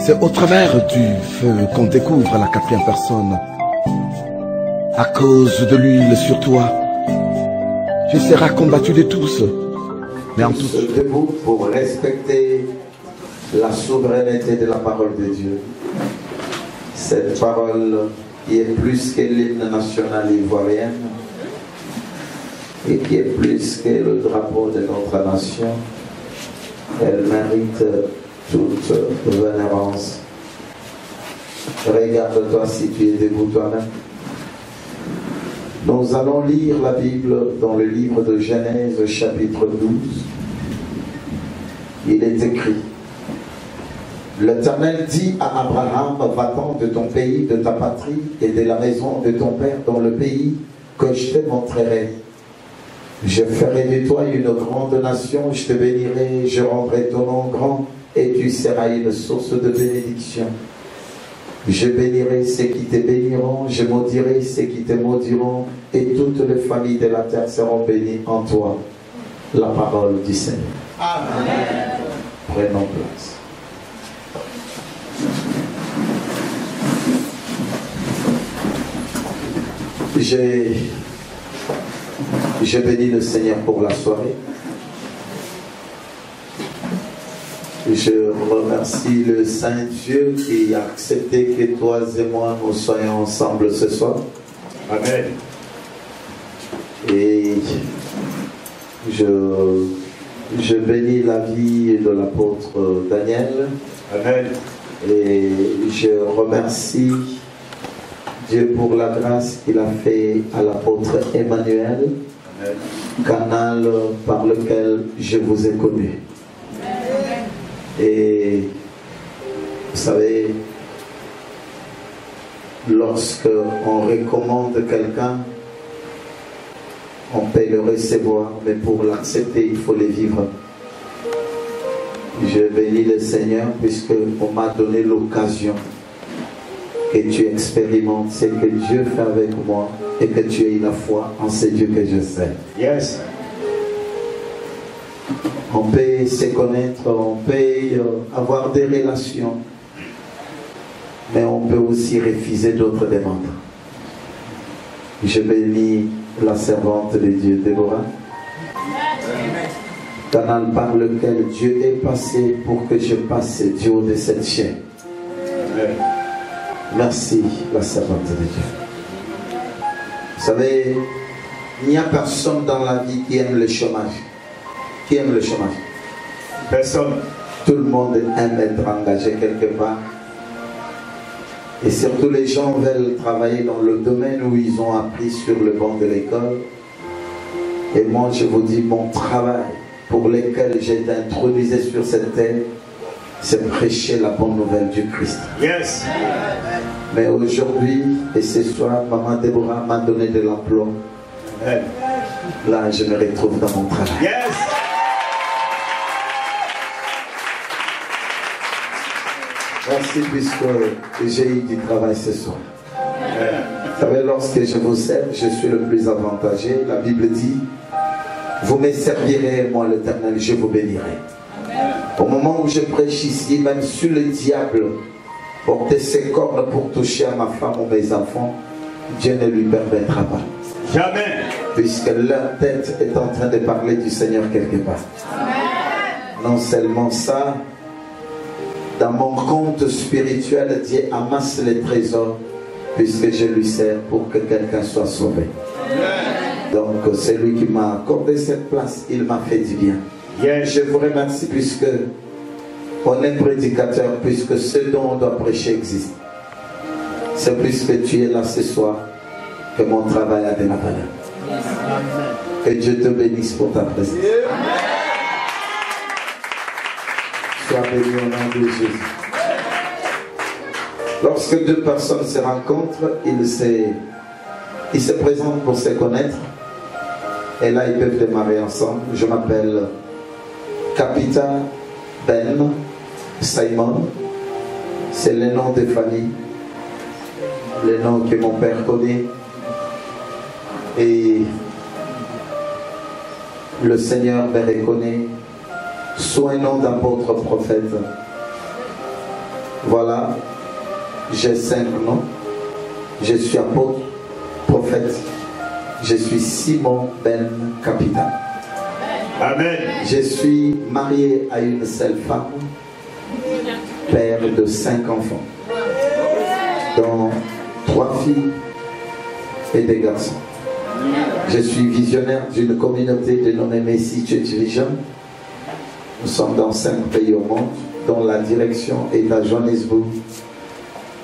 C'est au travers du feu qu'on découvre la quatrième personne. À cause de l'huile sur toi, tu seras combattu de tous. Mais en tout Tous debout pour respecter la souveraineté de la parole de Dieu. Cette parole qui est plus que l'hymne national ivoirien et qui est plus que le drapeau de notre nation, elle mérite toute vénérance. Regarde-toi si tu es debout toi-même. Nous allons lire la Bible dans le livre de Genèse chapitre 12. Il est écrit: L'Éternel dit à Abraham, va-t'en de ton pays, de ta patrie et de la maison de ton père dans le pays que je te montrerai. Je ferai de toi une grande nation, je te bénirai, je rendrai ton nom grand et tu seras une source de bénédiction. Je bénirai ceux qui te béniront, je maudirai ceux qui te maudiront et toutes les familles de la terre seront bénies en toi. La parole du Seigneur. Amen. Prenons place. Je bénis le Seigneur pour la soirée. Je remercie le Saint-Dieu qui a accepté que toi et moi nous soyons ensemble ce soir. Amen. Et je bénis la vie de l'apôtre Daniel. Amen. Et je remercie Dieu pour la grâce qu'il a fait à l'apôtre Emmanuel, canal par lequel je vous ai connu. Et vous savez, lorsque on recommande quelqu'un, on peut le recevoir, mais pour l'accepter, il faut le vivre. Je bénis le Seigneur puisqu'on m'a donné l'occasion que tu expérimentes ce que Dieu fait avec moi et que tu aies la foi en ce Dieu que je sais. Yes. On peut se connaître, on peut avoir des relations, mais on peut aussi refuser d'autres demandes. Je bénis la servante de Dieu, Déborah, canal par lequel Dieu est passé pour que je passe du haut de cette chaîne. Merci, la servante de Dieu. Vous savez, il n'y a personne dans la vie qui aime le chômage. Qui aime le chômage? Personne. Tout le monde aime être engagé quelque part. Et surtout les gens veulent travailler dans le domaine où ils ont appris sur le banc de l'école. Et moi je vous dis, mon travail pour lequel j'ai été intronisé sur cette terre, c'est prêcher la bonne nouvelle du Christ. Yes. Mais aujourd'hui et ce soir, maman Déborah m'a donné de l'emploi. Là je me retrouve dans mon travail. Yes. Merci puisque j'ai eu du travail ce soir. Vous savez, lorsque je vous sers, je suis le plus avantagé. La Bible dit, vous me servirez, moi l'Éternel, je vous bénirai. Au moment où je prêche ici, même sur le diable porter ses cornes pour toucher à ma femme ou mes enfants, Dieu ne lui permettra pas. Jamais. Puisque leur tête est en train de parler du Seigneur quelque part. Non seulement ça, dans mon compte spirituel, Dieu amasse les trésors puisque je lui sers pour que quelqu'un soit sauvé. Donc c'est lui qui m'a accordé cette place, il m'a fait du bien. Je vous remercie puisque on est prédicateur, puisque ce dont on doit prêcher existe. C'est puisque tu es là ce soir que mon travail a de la valeur. Que Dieu te bénisse pour ta présence. Sois béni au nom de Jésus. Lorsque deux personnes se rencontrent, ils se présentent pour se connaître. Et là, ils peuvent démarrer ensemble. Je m'appelle Kapita Ben Simon. C'est le nom de famille. Le nom que mon père connaît. Et le Seigneur me reconnaît sous un nom d'apôtre prophète. Voilà, j'ai 5 noms. Je suis apôtre, prophète. Je suis Simon Ben Capitaine. Amen. Je suis marié à une seule femme, père de 5 enfants, dont 3 filles et des garçons. Je suis visionnaire d'une communauté dénommée Messi Church Vision. Nous sommes dans 5 pays au monde, dont la direction est à Johannesburg,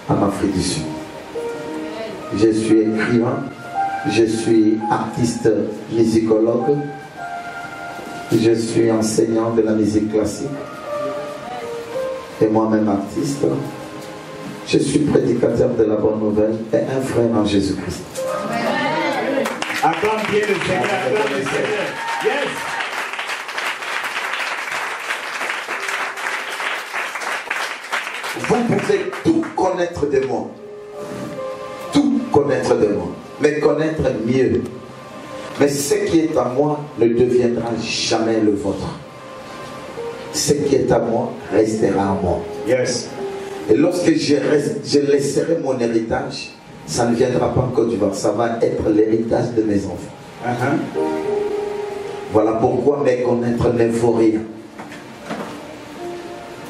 en Afrique du Sud. Je suis écrivain, je suis artiste musicologue, je suis enseignant de la musique classique et moi-même artiste. Je suis prédicateur de la bonne nouvelle et un frère en Jésus-Christ. Acclame bien le Seigneur, acclame le Seigneur. Yes. Vous pouvez tout connaître de moi. Tout connaître de moi. Mais connaître mieux. Mais ce qui est à moi ne deviendra jamais le vôtre. Ce qui est à moi restera à moi. Yes. Et lorsque je laisserai mon héritage, ça ne viendra pas en Côte d'Ivoire. Ça va être l'héritage de mes enfants. Voilà pourquoi méconnaître ne vaut rien.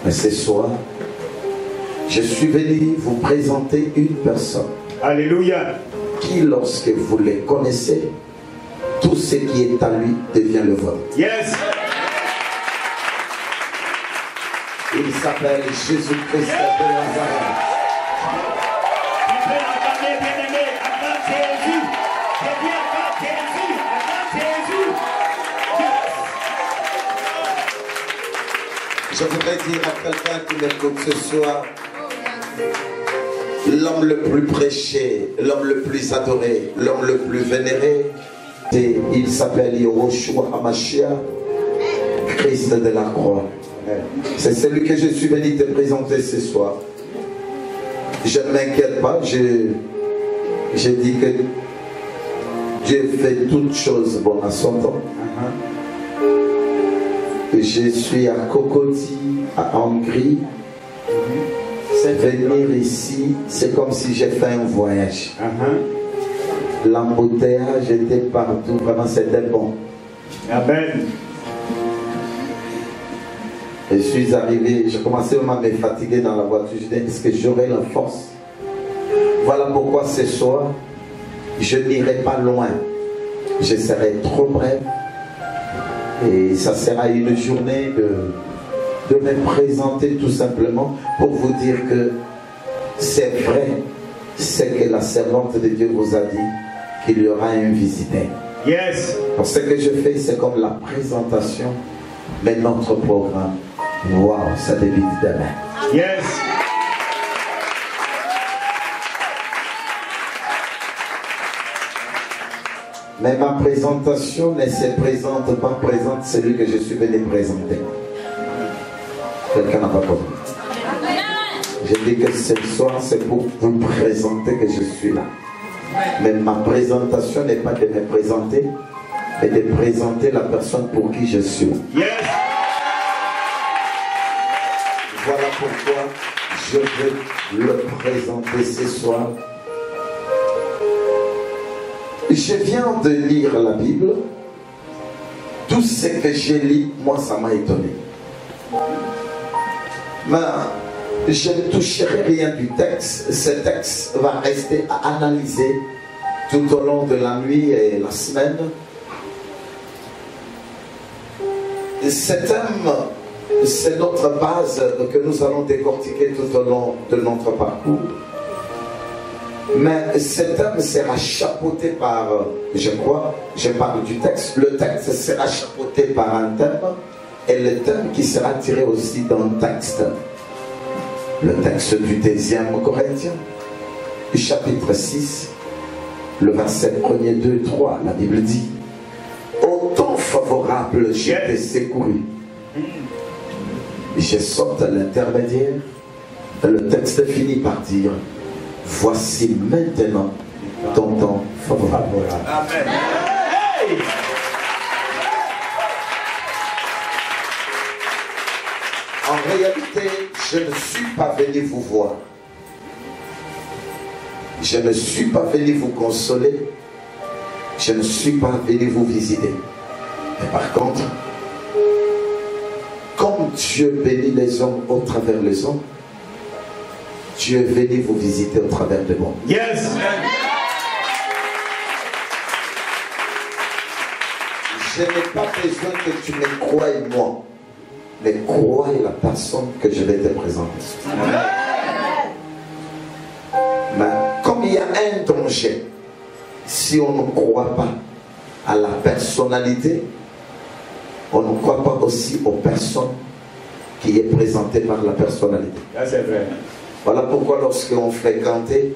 Mais ce soir, je suis venu vous présenter une personne. Alléluia. Qui, lorsque vous les connaissez, tout ce qui est à lui devient le vôtre. Yes. Il s'appelle Jésus-Christ de Nazareth. Tu peux l'acclamer, bien-aimé. Acclame Jésus. C'est bien, acclame Jésus. Acclame Jésus. Je voudrais dire à quelqu'un qui m'écoute ce soir, l'homme le plus prêché, l'homme le plus adoré, l'homme le plus vénéré, il s'appelle Yahushua HaMashiach, Christ de la croix. C'est celui que je suis venu te présenter ce soir. Je ne m'inquiète pas, je dis que Dieu fait toutes choses bonnes à son temps. Je suis à Kokoti, en Hongrie. Venir ici, c'est comme si j'ai fait un voyage. L'embouteillage était partout, vraiment c'était bon. Amen. Je suis arrivé, j'ai commencé à me fatiguer dans la voiture. Je dis, est-ce que j'aurai la force? Voilà pourquoi ce soir, je n'irai pas loin. Je serai trop bref. Et ça sera une journée de me présenter tout simplement pour vous dire que c'est vrai ce que la servante de Dieu vous a dit, qu'il y aura un visiteur. Yes. Donc ce que je fais, c'est comme la présentation, mais notre programme, waouh, ça débute demain. Yes. Mais ma présentation ne se présente celui que je suis venu présenter. Quelqu'un n'a pas compris. Je dis que ce soir, c'est pour vous présenter que je suis là. Mais ma présentation n'est pas de me présenter, mais de présenter la personne pour qui je suis. Yes. Voilà pourquoi je veux le présenter ce soir. Je viens de lire la Bible. Tout ce que j'ai lu, moi, ça m'a étonné. Mais je ne toucherai rien du texte. Ce texte va rester à analyser tout au long de la nuit et la semaine. Ce thème, c'est notre base que nous allons décortiquer tout au long de notre parcours. Mais ce thème sera chapeauté par, je crois, je parle du texte, le texte sera chapeauté par un thème, et le thème qui sera tiré aussi d'un texte. Le texte du 2e Corinthiens, chapitre 6, le verset 1er, 2 et 3, la Bible dit, au temps favorable, j'ai secouru. Je saute à l'intermédiaire, et le texte finit par dire, voici maintenant ton temps favorable. Amen. Hey! En réalité, je ne suis pas venu vous voir. Je ne suis pas venu vous consoler. Je ne suis pas venu vous visiter. Mais par contre, comme Dieu bénit les hommes au travers les hommes, Dieu est venu vous visiter au travers de moi. Yes. Je n'ai pas besoin que tu me croies moi, mais crois la personne que je vais te présenter. Mais comme il y a un danger, si on ne croit pas à la personnalité, on ne croit pas aussi aux personnes qui est présentée par la personnalité. C'est vrai. Voilà pourquoi lorsqu'on fréquentait,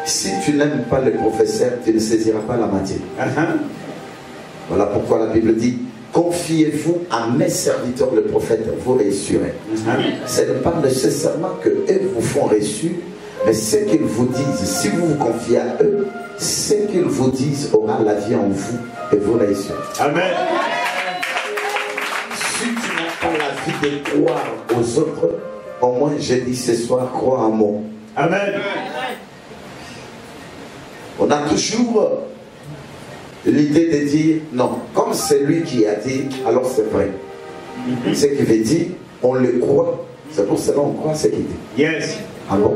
si tu n'aimes pas le professeur, tu ne saisiras pas la matière. Voilà pourquoi la Bible dit, confiez-vous à mes serviteurs, le prophète, vous réussirez. Ce n'est pas nécessairement qu'eux vous font réussir, mais ce qu'ils vous disent, si vous vous confiez à eux, ce qu'ils vous disent aura la vie en vous et vous réussirez. Amen. Si tu n'as pas la vie de croire aux autres, au moins je dis ce soir, crois en moi. Amen. On a toujours l'idée de dire non, comme c'est lui qui a dit, alors c'est vrai. Ce qui veut dire, on le croit. C'est pour cela qu'on croit ce qu'il dit. Yes. Ah bon?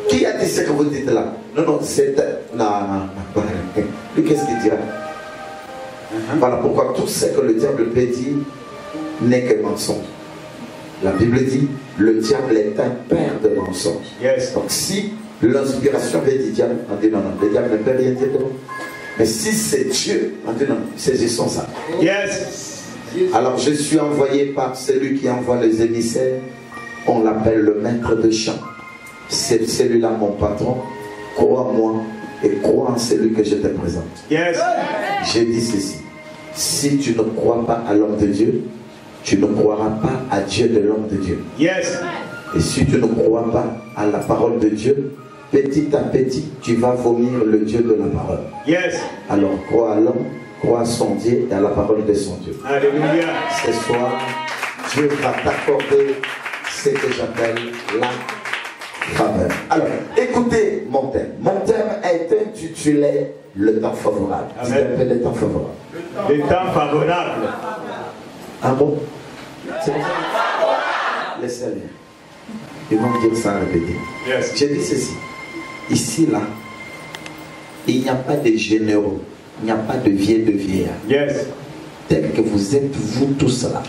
Qui a dit ce que vous dites là? Non, non, c'est... Non. Lui, qu'est-ce qu'il dira? Voilà pourquoi tout ce que le diable peut dire n'est que mensonge. La Bible dit, le diable est un père de mensonges. Yes. Donc si l'inspiration vient du diable, on dit non, non, le diable ne peut rien dire de nous. Mais si c'est Dieu, on dit non, saisissons ça. Yes. Alors je suis envoyé par celui qui envoie les émissaires. On l'appelle le maître de chant. C'est celui-là mon patron. Crois-moi et crois en celui que je te présente. Yes. J'ai dit ceci. Si tu ne crois pas à l'homme de Dieu, tu ne croiras pas à Dieu de l'homme de Dieu. Yes. Et si tu ne crois pas à la parole de Dieu, petit à petit, tu vas vomir le Dieu de la parole. Yes. Alors crois à l'homme, crois à son Dieu et à la parole de son Dieu. Alléluia. Ce soir, Dieu va t'accorder ce que j'appelle la faveur. Alors, écoutez mon thème. Mon thème est intitulé le temps favorable. Amen. C'est le temps favorable. Le temps favorable. Ah bon? C'est bon? Laissez-le. Ils vont dire ça à répéter. Yes. J'ai dit ceci. Ici, là, il n'y a pas de généraux. Il n'y a pas de vieux de vieillards. Yes. Tel que vous êtes, vous tous là.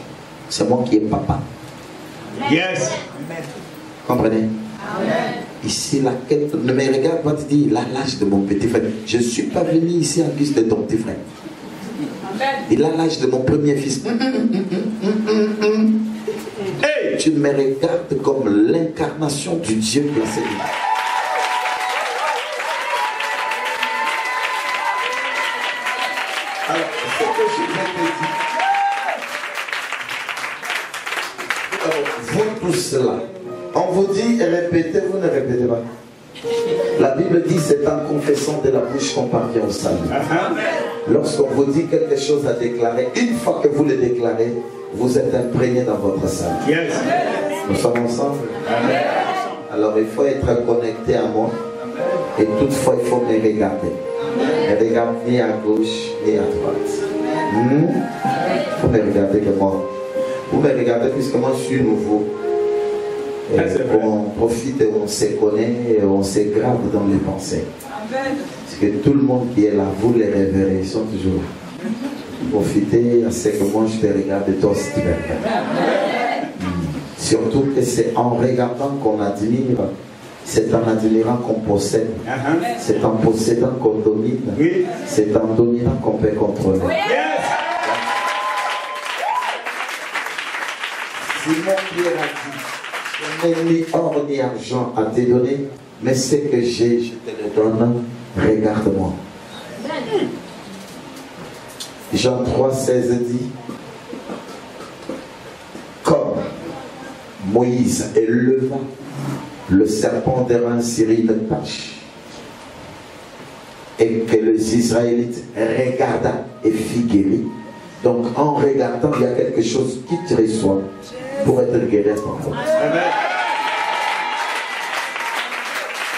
C'est moi qui est papa. Yes. Comprenez? Ici, là, ne me regarde pas te dire l'âge de mon petit frère. Je ne suis pas venu ici en guise de ton petit frère. Il a l'âge de mon premier fils. Hey. Tu me regardes comme l'incarnation du Dieu placé. Alors, ce que je viens de dire, vous tous là, on vous dit répétez, vous ne répétez pas. La Bible dit c'est en confessant de la bouche qu'on parvient au salut. Lorsqu'on vous dit quelque chose à déclarer, une fois que vous le déclarez, vous êtes imprégné dans votre salut. Yes. Nous sommes ensemble. Amen. Alors il faut être connecté à moi. Et toutefois il faut me regarder. Ne regarde ni à gauche ni à droite. Vous me regardez que moi. Vous me regardez puisque moi je suis nouveau. Et on profite et on se connaît et on se grave dans les pensées. Parce que tout le monde qui est là, vous les révérez, ils sont toujours là. Profitez à ce que moi je te regarde et toi aussi tu me regardes. Surtout que c'est en regardant qu'on admire, c'est en admirant qu'on possède, c'est en possédant qu'on domine, c'est en dominant qu'on peut contrôler. Yes. Simon Pierre a dit, je n'ai ni or ni argent à te donner, mais ce que j'ai, je te le donne, regarde-moi. Jean 3,16 dit, comme Moïse éleva le serpent d'airain sur une tache, et que les Israélites regarda et fit guérir, Donc en regardant, il y a quelque chose qui te reçoit pour être guéri à ton corps. Amen.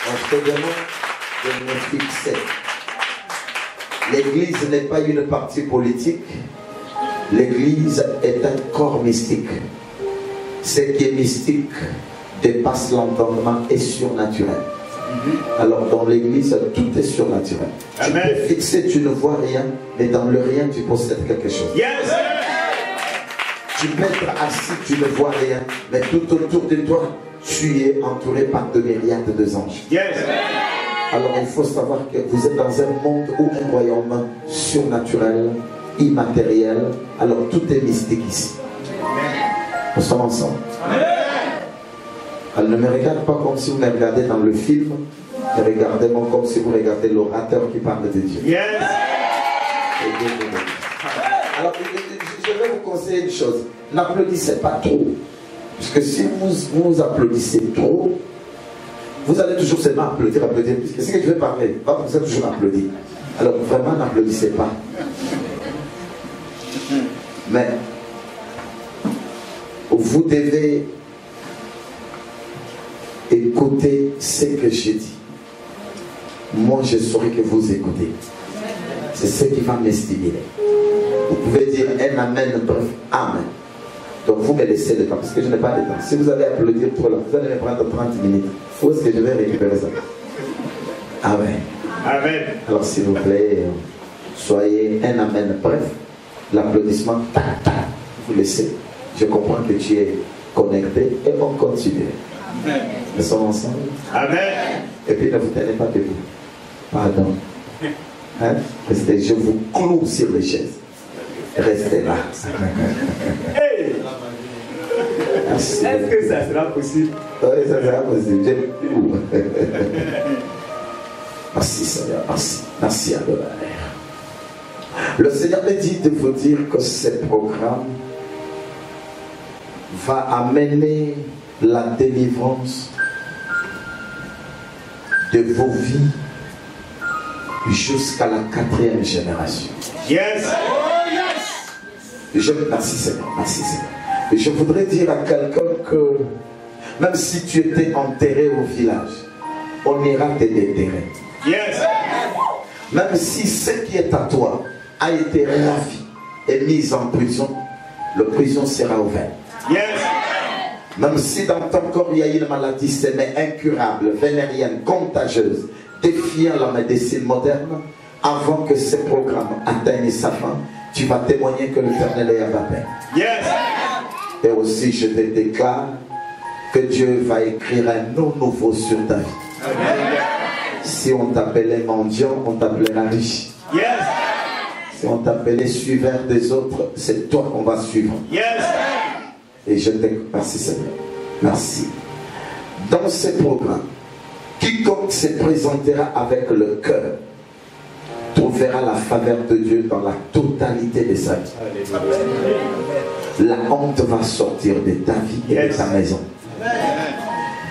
Donc je te demande de me fixer. L'église n'est pas une partie politique. L'église est un corps mystique. Ce qui est mystique dépasse l'entendement et surnaturel. Alors dans l'église, tout est surnaturel. Amen. Tu peux fixer, tu ne vois rien, mais dans le rien, tu possèdes quelque chose. Yes. Tu peux être assis, tu ne vois rien, mais tout autour de toi, tu es entouré par de myriades de anges. Yes. Alors il faut savoir que vous êtes dans un monde ou un royaume surnaturel, immatériel. Alors tout est mystique ici. Nous sommes ensemble. Elle ne me regarde pas comme si vous me regardez dans le film, mais regardez-moi comme si vous regardez l'orateur qui parle de Dieu. Yes. Alors, je vais vous conseiller une chose. N'applaudissez pas trop. Parce que si vous applaudissez trop, vous allez toujours seulement applaudir. Puisque ce que je vais parler, va vous allez toujours applaudir. Alors, vraiment, n'applaudissez pas. Mais, vous devez écouter ce que j'ai dit. Moi, je saurai que vous écoutez. C'est ce qui va me stimuler. Vous pouvez dire un amen, bref, amen. Donc vous me laissez le temps, parce que je n'ai pas de temps. Si vous allez applaudir trop là, vous allez me prendre 30 minutes. Où est-ce que je vais récupérer ça? Amen. Amen. Alors s'il vous plaît, soyez un amen, bref. L'applaudissement, vous laissez. Je comprends que tu es connecté et on continue. Nous sommes ensemble. Amen. Et puis ne vous tenez pas debout. Pardon. Hein? Restez, je vous cloue sur les chaises. Restez là. Hey. Merci. Est-ce que ça sera possible? Oui, ça sera possible. Je cloue. Merci Seigneur. Merci. Merci Adonai. Le Seigneur me dit de vous dire que ce programme va amener la délivrance de vos vies jusqu'à la 4e génération. Yes. Merci Seigneur, merci Seigneur. Et je voudrais dire à quelqu'un que même si tu étais enterré au village, on ira te déterrer. Yes. Même si ce qui est à toi a été ravi et mis en prison, la prison sera ouverte. Yes. Même si dans ton corps il y a une maladie mais incurable, vénérienne, contagieuse, défiant la médecine moderne, avant que ce programme atteigne sa fin, tu vas témoigner que l'Éternel est à ta paix. Yes. Et aussi je te déclare que Dieu va écrire un nom nouveau sur ta vie. Amen. Si on t'appelait mendiant, on t'appellera riche. Yes. Si on t'appelait suiveur des autres, c'est toi qu'on va suivre. Yes. Et je te merci Seigneur. Merci. Dans ce programme, quiconque se présentera avec le cœur trouvera la faveur de Dieu dans la totalité de sa vie. La honte va sortir de ta vie et de ta maison.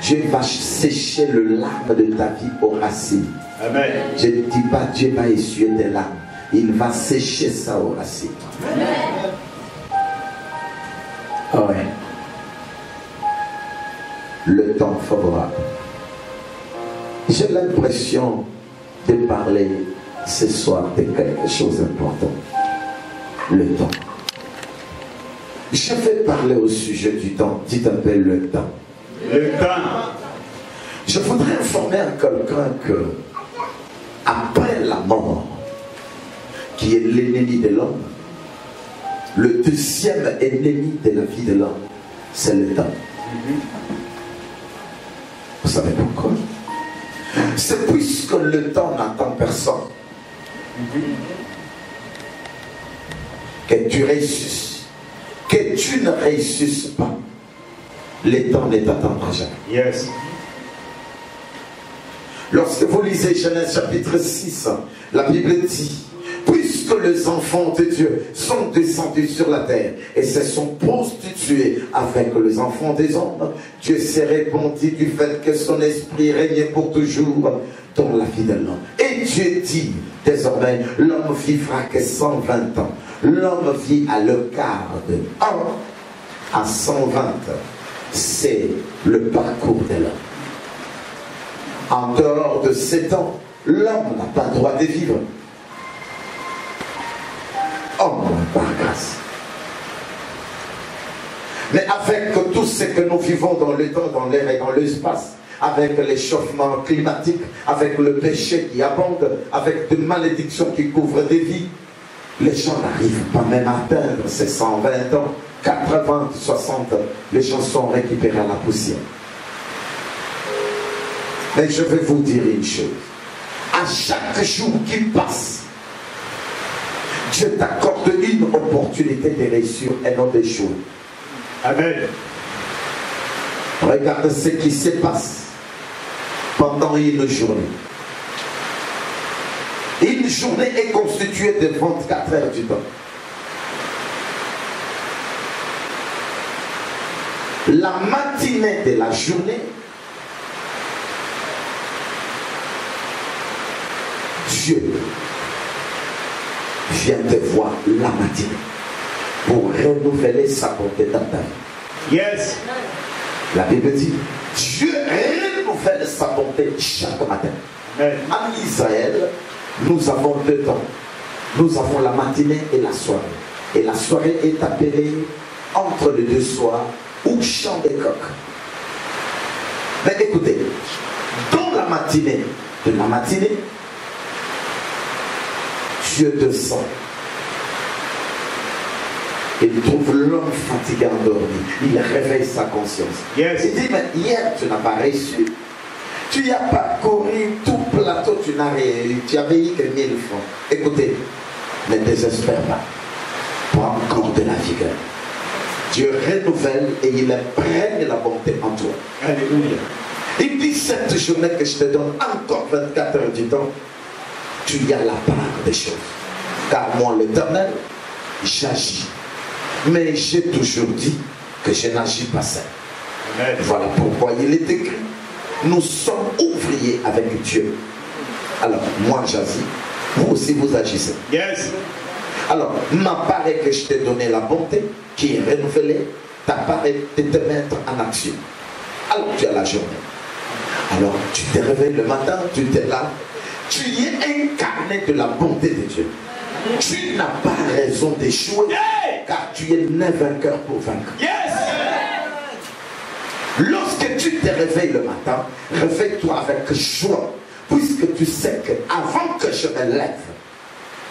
Dieu va sécher le larme de ta vie aux racines. Amen. Je ne dis pas Dieu va essuyer des larmes. Il va sécher ça aux racines. Oh ouais. Le temps favorable. J'ai l'impression de parler ce soir de quelque chose d'important. Le temps. Je vais parler au sujet du temps. Dites un peu le temps. Le temps. Je voudrais informer à quelqu'un que après la mort, qui est l'ennemi de l'homme, le deuxième ennemi de la vie de l'homme, c'est le temps. Vous savez pourquoi? C'est puisque le temps n'attend personne. Que tu réussisses, que tu ne réussisses pas, le temps ne t'attendra jamais. Yes. Lorsque vous lisez Genèse chapitre 6, la Bible dit: puisque les enfants de Dieu sont descendus sur la terre et se sont prostitués avec les enfants des hommes, Dieu s'est répandu du fait que son esprit régnait pour toujours dans la vie de l'homme. Et Dieu dit, désormais, l'homme vivra que 120 ans. L'homme vit à le quart de 1 à 120. C'est le parcours de l'homme. En dehors de 7 ans, l'homme n'a pas le droit de vivre. Homme par grâce. Mais avec tout ce que nous vivons dans le temps, dans l'air et dans l'espace, avec l'échauffement climatique, avec le péché qui abonde, avec des malédictions qui couvrent des vies, les gens n'arrivent pas même à atteindre ces 120 ans, 80, 60, les gens sont récupérés à la poussière. Mais je vais vous dire une chose, à chaque jour qui passe, Dieu t'accorde une opportunité de réussir et non d'échouer. Amen. Regarde ce qui se passe pendant une journée. Une journée est constituée de 24 heures du temps. La matinée de la journée, Dieu vient te voir la matinée pour renouveler sa bonté dans ta vie. Yes. La Bible dit, Dieu renouvelle sa bonté chaque matin. Amen. En Israël, nous avons 2 temps. Nous avons la matinée et la soirée. Et la soirée est appelée entre les 2 soirs ou chant des coqs. Mais écoutez, dans la matinée de la matinée, Dieu descend. Il trouve l'homme fatigué endormi. Il réveille sa conscience. Yes. Il dit, mais hier tu n'as pas reçu. Tu as parcouru tout plateau, tu avais eu que 1000 francs. Écoutez, ne désespère pas. Prends encore de la vigueur. Dieu renouvelle et il imprègne la bonté en toi. Alléluia. Il dit, cette journée que je te donne encore 24 heures du temps, tu y as la part des choses. Car moi, l'Éternel, j'agis. Mais j'ai toujours dit que je n'agis pas seul. Amen. Voilà pourquoi il est écrit, nous sommes ouvriers avec Dieu. Alors, moi j'agis, vous aussi vous agissez. Yes. Alors, ma part est que je t'ai donné la bonté qui est renouvelée, ta part est de te mettre en action. Alors, tu as la journée. Alors, tu te réveilles le matin, tu t'es là, tu y es incarné de la bonté de Dieu. Tu n'as pas raison d'échouer, car tu es né vainqueur pour vaincre. Yes. Lorsque tu te réveilles le matin, réveille-toi avec joie, puisque tu sais qu'avant que je me lève,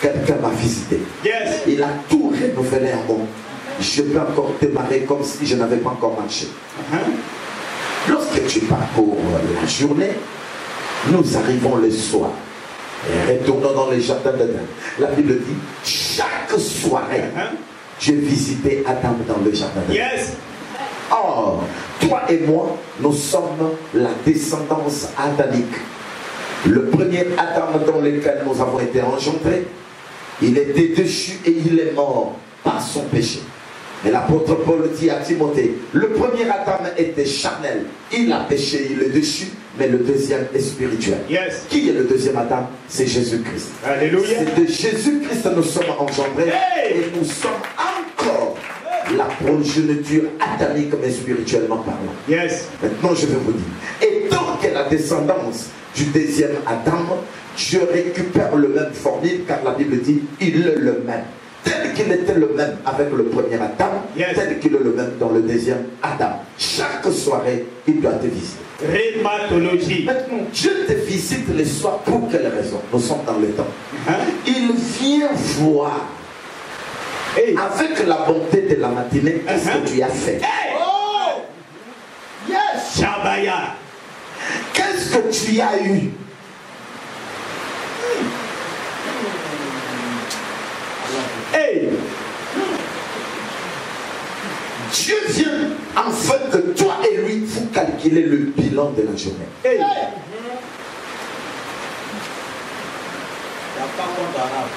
quelqu'un m'a visité. Yes. Il a tout renouvelé en moi. Je peux encore démarrer comme si je n'avais pas encore marché. Lorsque tu parcours la journée, nous arrivons le soir. Et retournons dans les jardins d'Éden. La Bible dit, chaque soirée, j'ai visité Adam dans le jardin d'Éden. Yes. Or, toi et moi, nous sommes la descendance adamique. Le premier Adam dans lequel nous avons été engendrés, il était déchu et il est mort par son péché. Mais l'apôtre Paul dit à Timothée, le premier Adam était charnel, il a péché, il est déchu, mais le deuxième est spirituel. Yes. Qui est le deuxième Adam? C'est Jésus-Christ. Alléluia. C'est de Jésus-Christ que nous sommes engendrés. Hey. Et nous sommes encore la progéniture adamique, mais spirituellement parlant. Yes. Maintenant, je vais vous dire. Et tant que la descendance du deuxième Adam, Dieu récupère le même formule, car la Bible dit, il est le même. Tel qu'il était le même avec le premier Adam, Yes. tel qu'il est le même dans le deuxième Adam. Chaque soirée, il doit te visiter. Rhématologie. Maintenant, Dieu te visite les soirs pour quelle raison? Nous sommes dans le temps. Il vient voir Hey. avec la bonté de la matinée qu'est-ce que tu as fait. Hey. Oh! Yes! Chabaya. Qu'est-ce que tu as eu? Hey. Dieu vient afin que toi et lui vous calculez le bilan de la journée. Hey. Il n'y a pas compte arabe.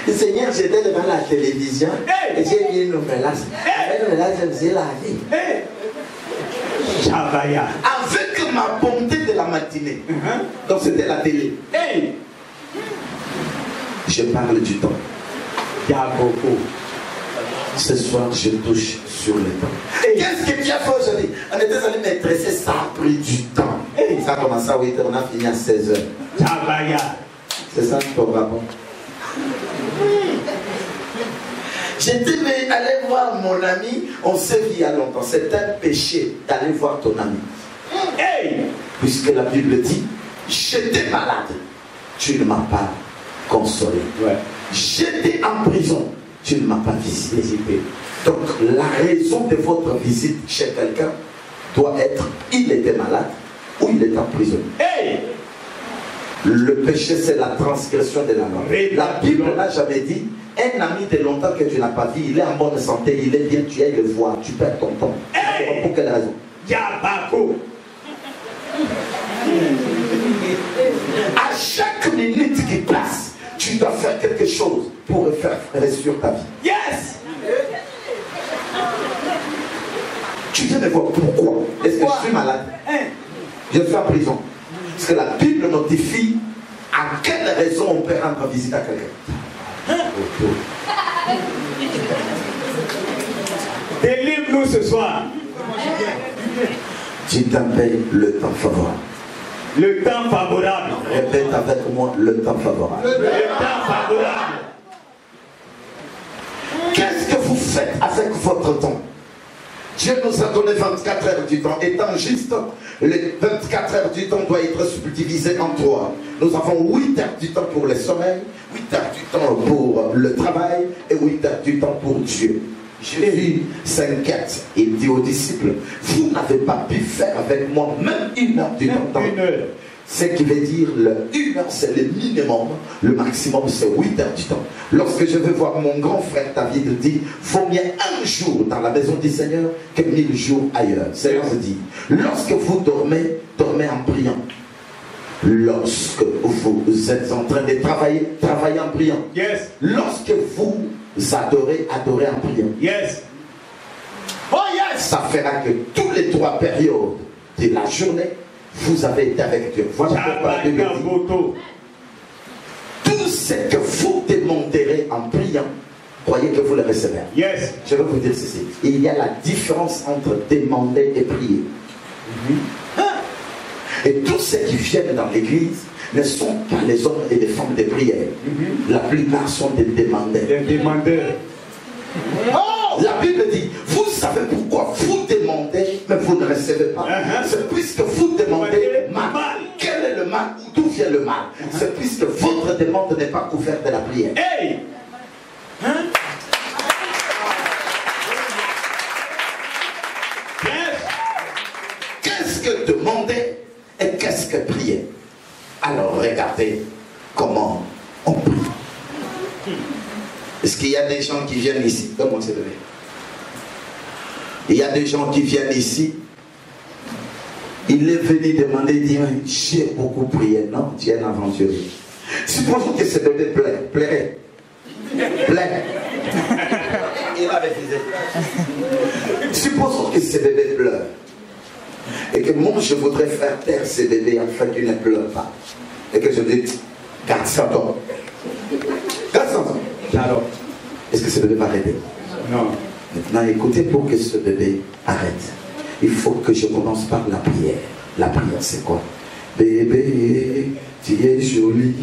Seigneur, j'étais devant la télévision Hey. et j'ai vu une nouvelle. Hey. Une nouvelle, je faisais la vie. Hey. Chabaya. Avec ma bonté de la matinée. Donc c'était la télé. Hey! Je parle du temps. Il y a beaucoup. Ce soir, je touche sur le temps. Qu'est-ce que tu as fait aujourd'hui? On était allé maîtriser, ça a pris du temps. Ça a commencé à 8h, on a fini à 16h. Chabaya. C'est ça ton rapport? J'étais allé voir mon ami, on s'est vu il y a longtemps. C'est un péché d'aller voir ton ami. Hey! Puisque la Bible dit, j'étais malade, tu ne m'as pas consolé. Ouais. J'étais en prison, tu ne m'as pas visité. Donc la raison de votre visite chez quelqu'un doit être, il était malade ou il est en prison. Hey! Le péché, c'est la transgression de la loi. La Bible n'a jamais dit, un ami de longtemps que tu n'as pas vu, il est en bonne santé, il est bien, tu ailles le voir, tu perds ton temps. Hey! Pour quelle raison? Yabako. À chaque minute qui passe, tu dois faire quelque chose pour faire réussir ta vie. Yes! Tu viens me voir pourquoi? Est-ce que je suis malade? Je suis en prison. Parce que la Bible notifie à quelle raison on peut rendre visite à quelqu'un. Délivre-nous ce soir. Tu t'appelles le temps favorable. Le temps favorable. Répète avec moi le temps favorable. Le temps favorable. Qu'est-ce que vous faites avec votre temps? Dieu nous a donné 24 heures du temps. Étant juste, les 24 heures du temps doivent être subdivisées en 3. Nous avons 8 heures du temps pour le sommeil, 8 heures du temps pour le travail et 8 heures du temps pour Dieu. Jésus s'inquiète. Il dit aux disciples, vous n'avez pas pu faire avec moi même 1 heure du temps. Une heure. Ce qui veut dire, 1 heure c'est le minimum, le maximum c'est 8 heures du temps. Lorsque je veux voir mon grand frère David dit, vaut mieux un jour dans la maison du Seigneur que 1000 jours ailleurs. C'est ce dit. Lorsque vous dormez, dormez en priant. Lorsque vous êtes en train de travailler, travaillez en priant. Yes. Lorsque vous adorez, adorez en priant. Yes. Oh yes! Ça fera que tous les 3 périodes de la journée, vous avez été avec Dieu. Voilà pourquoi la Bible dit, tout ce que vous demanderez en priant, croyez que vous le recevez. Yes. Je vais vous dire ceci. Il y a la différence entre demander et prier. Et tous ceux qui viennent dans l'église ne sont pas les hommes et les femmes de prière. La plupart sont des demandeurs. Des demandeurs. Oh! La Bible dit, vous savez pourquoi vous demandez, mais vous ne recevez pas. C'est puisque vous demandez mal. Quel est le mal? D'où vient le mal? C'est puisque votre demande n'est pas couverte de la prière. Hey! Qu'est-ce que demander et qu'est-ce que prier? Alors regardez comment on prie. Est-ce qu'il y a des gens qui viennent ici? Comment c'est donné? Il y a des gens qui viennent ici. Il est venu demander, dire, j'ai beaucoup prié. Non, tu es un aventurier. Supposons que ce bébé plairait. Plaît. Il avait visé. Supposons que ce bébé pleure. Et que moi, je voudrais faire taire ce bébé afin qu'il ne pleure pas. Et que je dis, garde ça toi. Garde ça toi. Alors, est-ce que ce bébé va arrêter? Non. Maintenant, écoutez, pour que ce bébé arrête, il faut que je commence par la prière. La prière, c'est quoi? Bébé, tu es joli,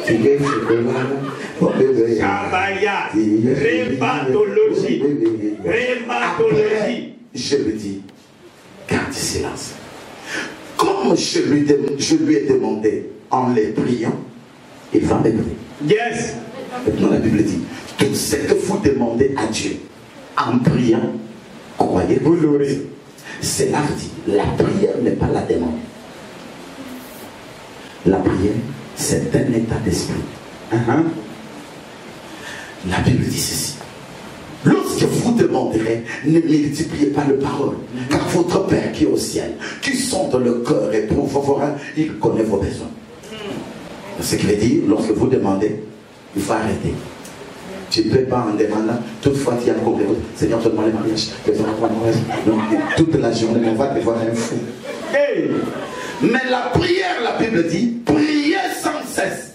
tu es chocolat, oh bébé. Chabaya. Rhématologie. Rhématologie. Je lui dis, garde silence. Comme je lui ai demandé en les priant, il va m'aider. Yes. Maintenant, la Bible dit, tout ce que vous demandez à Dieu en priant, croyez Vous l'aurez. C'est là dit, la prière n'est pas la demande. La prière, c'est un état d'esprit. La Bible dit ceci. Lorsque vous demanderez, ne multipliez pas les paroles, car votre Père qui est au ciel, qui sonde le cœur et prouve vos reins, il connaît vos besoins. Ce qui veut dire, lorsque vous demandez, il faut arrêter. Tu ne peux pas en demandant, toutefois tu as compris, Seigneur, donne-moi le mariage, toute la journée, on va te voir un fou. Hey. Mais la prière, la Bible dit, priez sans cesse.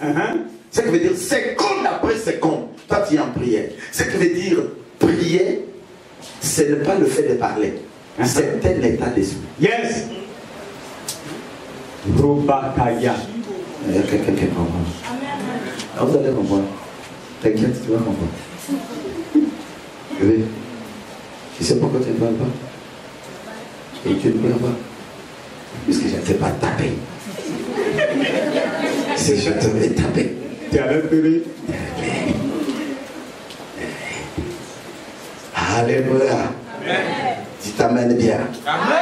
Ce qui veut dire, seconde après seconde, toi tu es en prière. Ce qui veut dire, prier, ce n'est pas le fait de parler. C'est un état d'esprit. Yes. Robakaya. Il y a quelqu'un qui comprend. Ah, vous allez comprendre. T'inquiète, tu vas comprendre. Oui. Tu sais pourquoi tu ne parles pas? Et tu ne parles pas? Puisque je ne t'ai pas tapé. Si je te vais taper. Tu as l'intérêt. Alléluia. Tu t'amènes bien. Amen.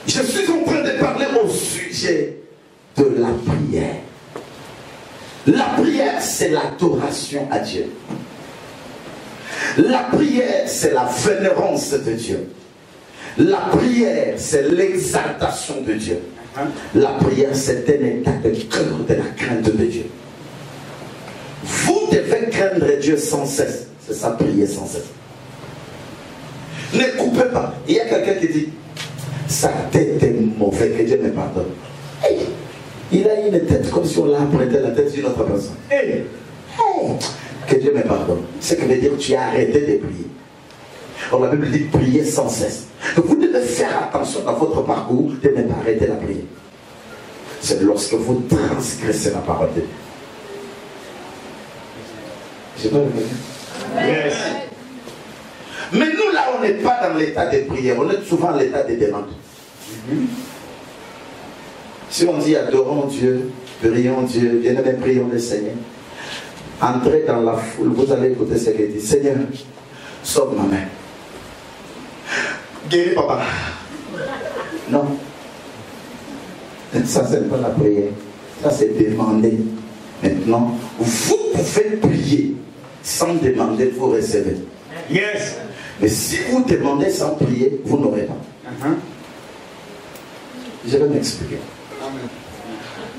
Je suis en train de parler au sujet de la prière. La prière, c'est l'adoration à Dieu. La prière, c'est la vénérance de Dieu. La prière, c'est l'exaltation de Dieu. La prière, c'est un état de cœur de la crainte de Dieu. Vous devez craindre Dieu sans cesse. C'est ça, prier sans cesse. Ne coupez pas. Il y a quelqu'un qui dit, sa tête est mauvaise, que Dieu me pardonne. Hey, il a une tête comme si on l'a prêté la tête d'une autre personne. Hey, que Dieu me pardonne. Ce qui veut dire que tu as arrêté de prier. Or, la Bible dit prier sans cesse. Donc, vous devez faire attention dans votre parcours de ne pas arrêter la prière. C'est lorsque vous transgressez la parole de Dieu. Je peux le dire. Yes. Mais nous, là, on n'est pas dans l'état de prière. On est souvent dans l'état de demande. Si on dit adorons Dieu, prions Dieu, bien-aimés, prions le Seigneur. Entrez dans la foule, vous allez écouter ce qu'il dit. Seigneur, sauve ma mère. Guéris papa. Non. Ça, c'est pas la prière. Ça, c'est demander. Maintenant, vous pouvez prier sans demander, vous recevez. Yes. Mais si vous demandez sans prier, vous n'aurez pas. Je vais m'expliquer.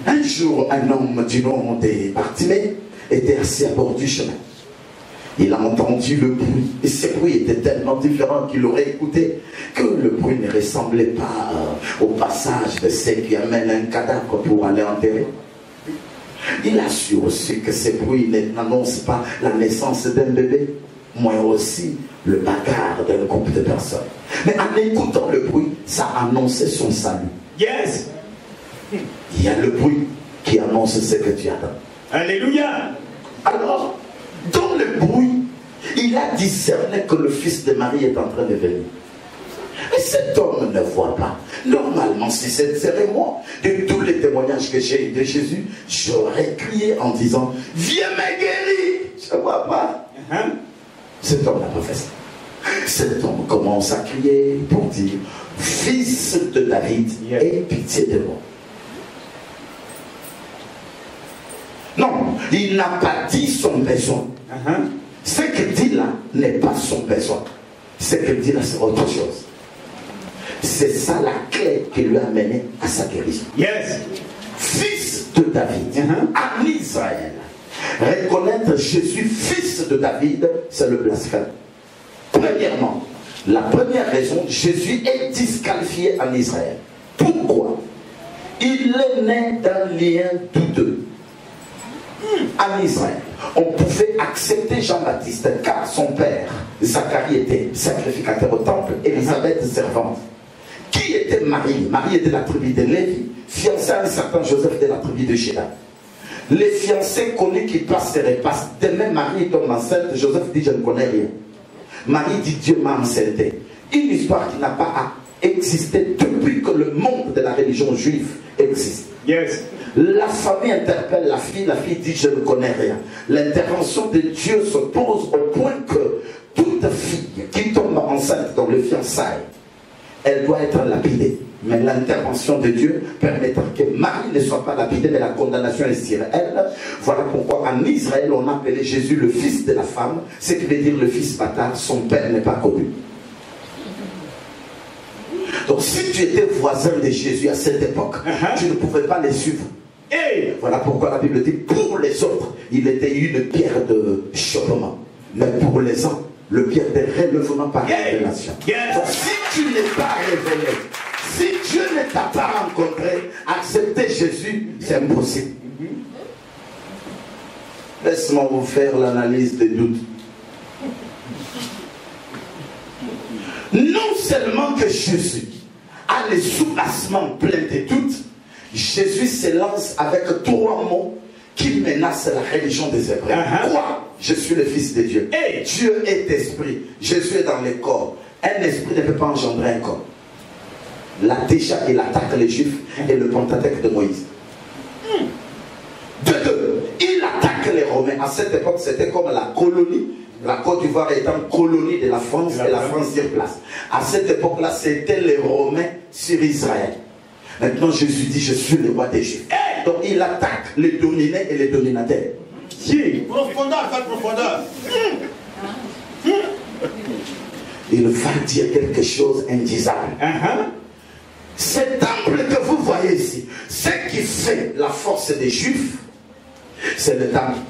Un jour, un homme du nom de Bartimée était assis à bord du chemin. Il a entendu le bruit, et ce bruit était tellement différent qu'il aurait écouté que le bruit ne ressemblait pas au passage de ceux qui amènent un cadavre pour aller enterrer. Il a su aussi que ce bruit n'annonce pas la naissance d'un bébé, moins aussi le bagarre d'un groupe de personnes. Mais en écoutant le bruit, ça annonçait son salut. Yes. Il y a le bruit qui annonce ce que tu attends. Alléluia. Alors, dans le bruit, il a discerné que le fils de Marie est en train de venir. Mais cet homme ne voit pas. Normalement, si c'était moi, de tous les témoignages que j'ai eu de Jésus, j'aurais crié en disant, viens me guérir. Je ne vois pas. Cet homme n'a pas fait ça. Cet homme commence à crier pour dire, fils de David, aie pitié de moi. Non, il n'a pas dit son besoin. Ce qu'il dit là n'est pas son besoin. Ce qu'il dit là, c'est autre chose. C'est ça la clé qui lui a mené à sa guérison. Yes. Fils de David, en Israël. Reconnaître Jésus, fils de David, c'est le blasphème. Premièrement, la première raison, Jésus est disqualifié en Israël. Pourquoi? Il est né d'un lien douteux. En Israël, on pouvait accepter Jean-Baptiste car son père, Zacharie, était sacrificateur au temple, Élisabeth servante. Qui était Marie? Marie était de la tribu de Lévi, fiancée à un certain Joseph de la tribu de Juda. Les fiancés connus qui passent et repassent. Demain, Marie tombe enceinte, Joseph dit je ne connais rien. Marie dit Dieu m'a enceinté. Une histoire qui n'a pas existé depuis que le monde de la religion juive existe. Yes. La famille interpelle la fille dit je ne connais rien. L'intervention de Dieu se pose au point que toute fille qui tombe enceinte dans le fiançailles, elle doit être lapidée. Mais l'intervention de Dieu permettra que Marie ne soit pas lapidée, mais la condamnation est sur elle. Voilà pourquoi en Israël on appelait Jésus le fils de la femme, ce qui veut dire le fils bâtard, son père n'est pas connu. Donc si tu étais voisin de Jésus à cette époque, tu ne pouvais pas les suivre. Hey. Voilà pourquoi la Bible dit, pour les autres, il était une pierre de chopement. Mais pour les uns, le pierre de relèvement par révélation. Yes. Donc si tu n'es pas révélé, si Dieu ne t'a pas rencontré, accepter Jésus, c'est impossible. Laisse-moi vous faire l'analyse des doutes. Non seulement que Jésus a les soubassements pleins de doutes, Jésus se lance avec 3 mots qui menacent la religion des Hébreux. Quoi? Je suis le Fils de Dieu. Et Dieu est esprit. Jésus est dans les corps. Un esprit ne peut pas engendrer un corps. Là déjà, il attaque les Juifs et le Pentateuque de Moïse. De deux, il attaque les Romains. À cette époque, c'était comme la colonie. La Côte d'Ivoire étant colonie de la France et la France sur place. À cette époque-là, c'était les Romains sur Israël. Maintenant, Jésus dit, je suis le roi des Juifs. Donc, il attaque les dominés et les dominataires. Profondeur, faites profondeur. Il va dire quelque chose d'indisable. Ce temple que vous voyez ici, ce qui fait la force des Juifs, c'est le temple.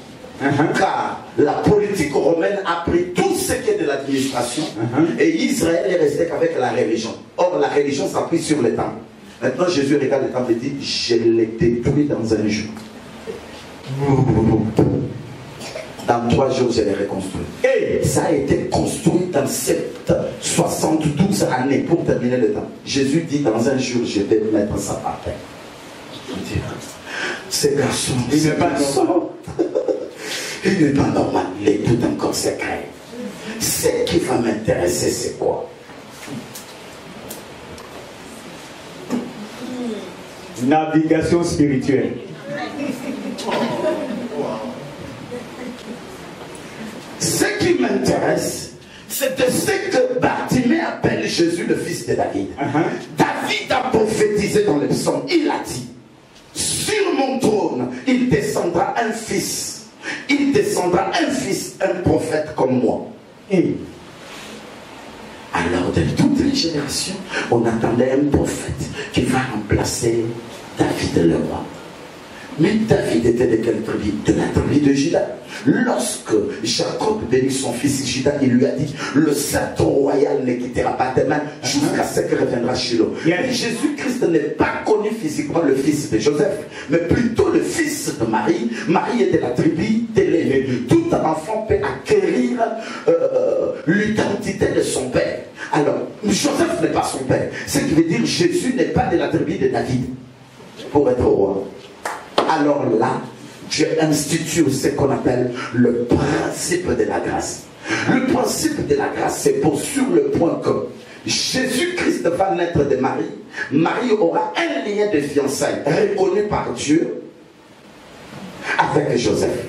Car la politique romaine a pris tout ce qui est de l'administration et Israël est resté qu'avec la religion. Or, la religion s'appuie sur le temple. Maintenant, Jésus regarde le temple et dit, je l'ai détruit dans un jour. Dans 3 jours, je l'ai reconstruit. Et ça a été construit dans 72 années pour terminer le temps. Jésus dit, dans un jour, je vais mettre ça par terre. Ce garçon, il n'est pas normal. Il n'est pas normal. Il est tout encore secret. Ce qui va m'intéresser, c'est quoi? Navigation spirituelle. Ce qui m'intéresse, c'est de ce que Bartimée appelle Jésus le fils de David. David a prophétisé dans le psaume. Il a dit, sur mon trône, il descendra un fils. Il descendra un fils, un prophète comme moi. Et alors, de toutes les générations, on attendait un prophète qui va remplacer David le roi. Mais David était de quelle tribu? De la tribu de Juda. Lorsque Jacob bénit son fils Juda, il lui a dit, le sceptre royal ne quittera pas tes mains jusqu'à ce que reviendra Shiloh. Et Jésus-Christ n'est pas connu physiquement le fils de Joseph, mais plutôt le fils de Marie. Marie est de la tribu de Lévi. Tout enfant peut acquérir l'identité de son père. Alors, Joseph n'est pas son père. Ce qui veut dire Jésus n'est pas de la tribu de David pour être roi. Alors là, Dieu institue ce qu'on appelle le principe de la grâce. Le principe de la grâce, c'est pour sur le point que Jésus-Christ va naître de Marie. Marie aura un lien de fiançailles reconnu par Dieu avec Joseph.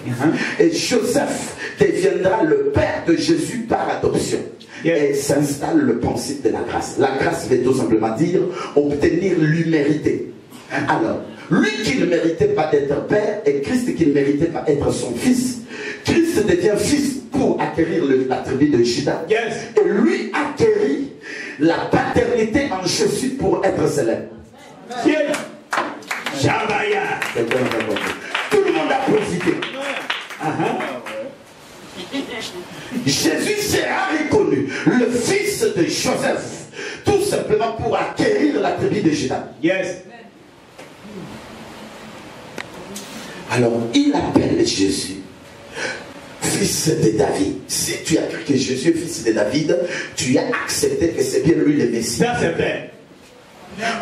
Et Joseph deviendra le père de Jésus par adoption. Et s'installe le principe de la grâce. La grâce veut tout simplement dire obtenir l'humilité. Alors, lui qui ne méritait pas d'être père et Christ qui ne méritait pas d'être son fils, Christ devient fils pour acquérir la tribu de Juda. Et lui acquérit la paternité en Jésus pour être célèbre. Tout le monde a profité. Jésus sera reconnu le fils de Joseph, tout simplement pour acquérir la tribu de Juda. Alors, il appelle Jésus fils de David. Si tu as cru que Jésus est fils de David, tu as accepté que c'est bien lui le Messie. Ça, c'est vrai.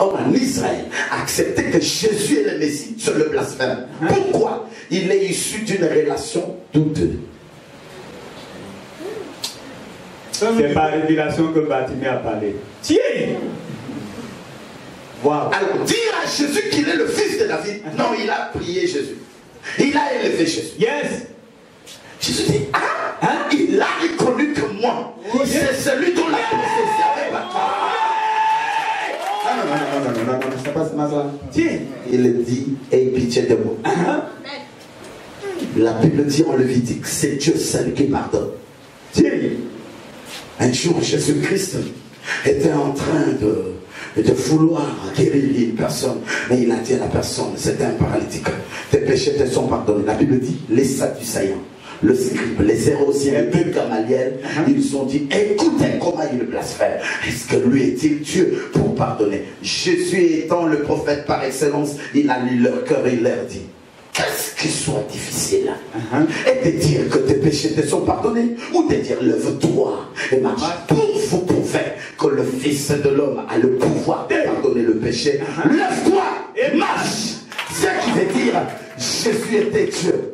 Or, en Israël, accepter que Jésus est le Messie, c'est le blasphème. Pourquoi? Il est issu d'une relation douteuse. C'est par révélation que Bartimée a parlé. Tiens! Wow. Alors, dire à Jésus qu'il est le fils de David, non, il a prié Jésus. Il a élevé Jésus. Jésus dit, il a reconnu que moi, c'est celui dont la prophétie avait battu. Non, c'est pas ce matin. Il dit, aie pitié de moi. La Bible dit en Lévitique, c'est Dieu seul qui pardonne. Un jour, Jésus-Christ était en train de vouloir guérir une personne, mais il a dit à la personne, c'était un paralytique, tes péchés te sont pardonnés. La Bible dit, les Sadducéens le scribe, les hérosiens, les Gamaliel, ils ont dit, écoutez comment il blasphème. Est-ce que lui est-il Dieu pour pardonner? Jésus étant le prophète par excellence, il a lu leur cœur et il leur dit, qu'est-ce qui soit difficile? Et de dire que tes péchés te sont pardonnés, ou de dire lève-toi et marche. Vous prouvez que le Fils de l'homme a le pouvoir de pardonner le péché. Lève-toi et marche. Ce qui veut dire, Jésus était Dieu.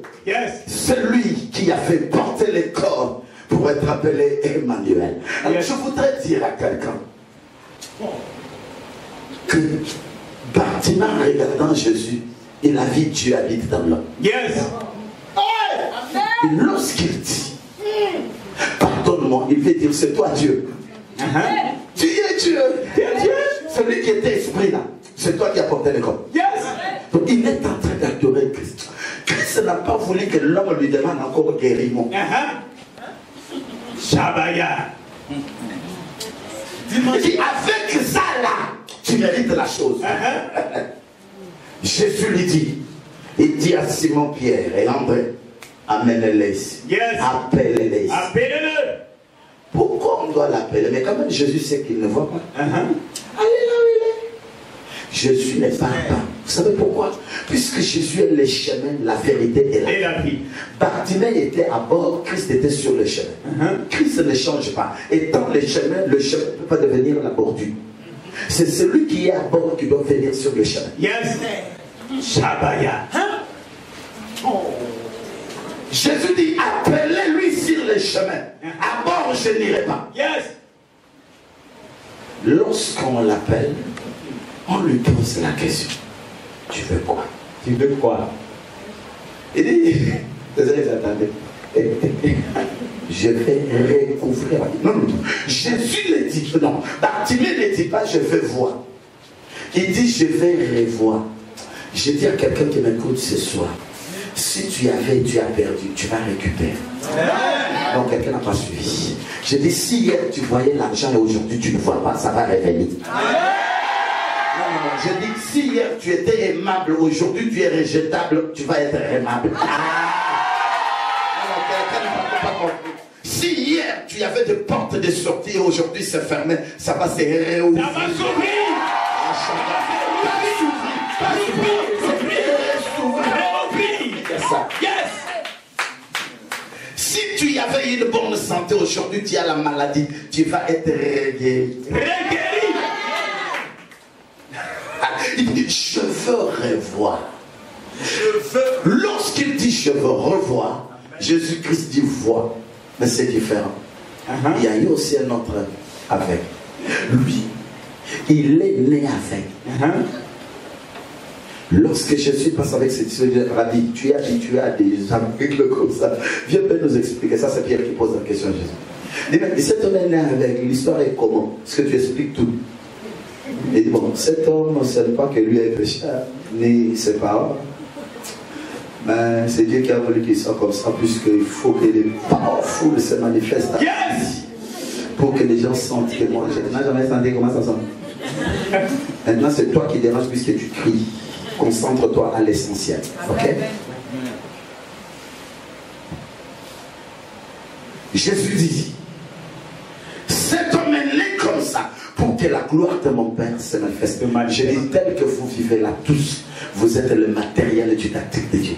Celui qui a fait porter les corps pour être appelé Emmanuel. Alors je voudrais dire à quelqu'un que Bartimée, en regardant Jésus, il a vu Dieu habite dans l'homme. Et lorsqu'il dit pardonne-moi, il veut dire c'est toi Dieu. Tu es Dieu. Celui qui était esprit là, c'est toi qui as porté le corps. Donc il est en train d'adorer Christ. Christ n'a pas voulu que l'homme lui demande encore guérison. Shabaya. Il dit avec ça là, tu mérites la chose. Jésus lui dit, il dit à Simon Pierre et André, amène-les ici. Appelle-les ici. Appelle-le. Pourquoi on doit l'appeler? Mais quand même Jésus sait qu'il ne voit pas. Allez là où il est. Jésus ne parle pas. Vous savez pourquoi? Puisque Jésus est le chemin, la vérité et la vie. Bartimée était à bord, Christ était sur le chemin. Christ ne change pas. Étant le chemin ne peut pas devenir la bordure. C'est celui qui est à bord qui doit venir sur le chemin. Shabaya. Jésus dit, appelez-lui sur le chemin. À bord, je n'irai pas. Lorsqu'on l'appelle, on lui pose la question. Tu veux quoi? Tu veux quoi? Il dit, désolé, j'attendais. Je vais recouvrir. Non, non, Jésus ne dit pas. Non, Bartimée ne dit pas je veux voir. Il dit je vais revoir. Je dis à quelqu'un qui m'écoute ce soir, si tu avais, tu as perdu, tu vas récupérer. Donc quelqu'un n'a pas suivi. Je dis si hier tu voyais l'argent et aujourd'hui tu ne vois pas, ça va revenir. Je dis si hier tu étais aimable, aujourd'hui tu es rejetable, tu vas être aimable. Si hier tu avais des portes de sortie et aujourd'hui c'est fermé, ça va se réouvrir. Ça va s'ouvrir. Si tu avais une bonne santé aujourd'hui, tu as la maladie, tu vas être guéri. Il dit je veux revoir. Lorsqu'il dit je veux revoir, Jésus-Christ dit vois. Mais c'est différent. Il y a eu aussi un autre avec. Lui, il est né avec. Lorsque Jésus passe avec cette histoire, Rabbi, tu es habitué à des amis comme ça. Viens bien nous expliquer. Ça, c'est Pierre qui pose la question à Jésus. Il dit, mais cet homme est né avec, l'histoire est comment? Est-ce que tu expliques tout? Il dit, bon, cet homme, ce n'est pas que lui ait péché, ni ses parents. Mais c'est Dieu qui a voulu qu'il soit comme ça, puisqu'il faut que les powerful se manifestent. Pour que les gens sentent que moi, je n'ai jamais senti comment ça sent. Maintenant, c'est toi qui déranges puisque tu cries. Concentre-toi à l'essentiel. Ok? Jésus dit, cet homme est né comme ça pour que la gloire de mon Père se manifeste. Je dis, tel que vous vivez là tous, vous êtes le matériel du tactique de Dieu.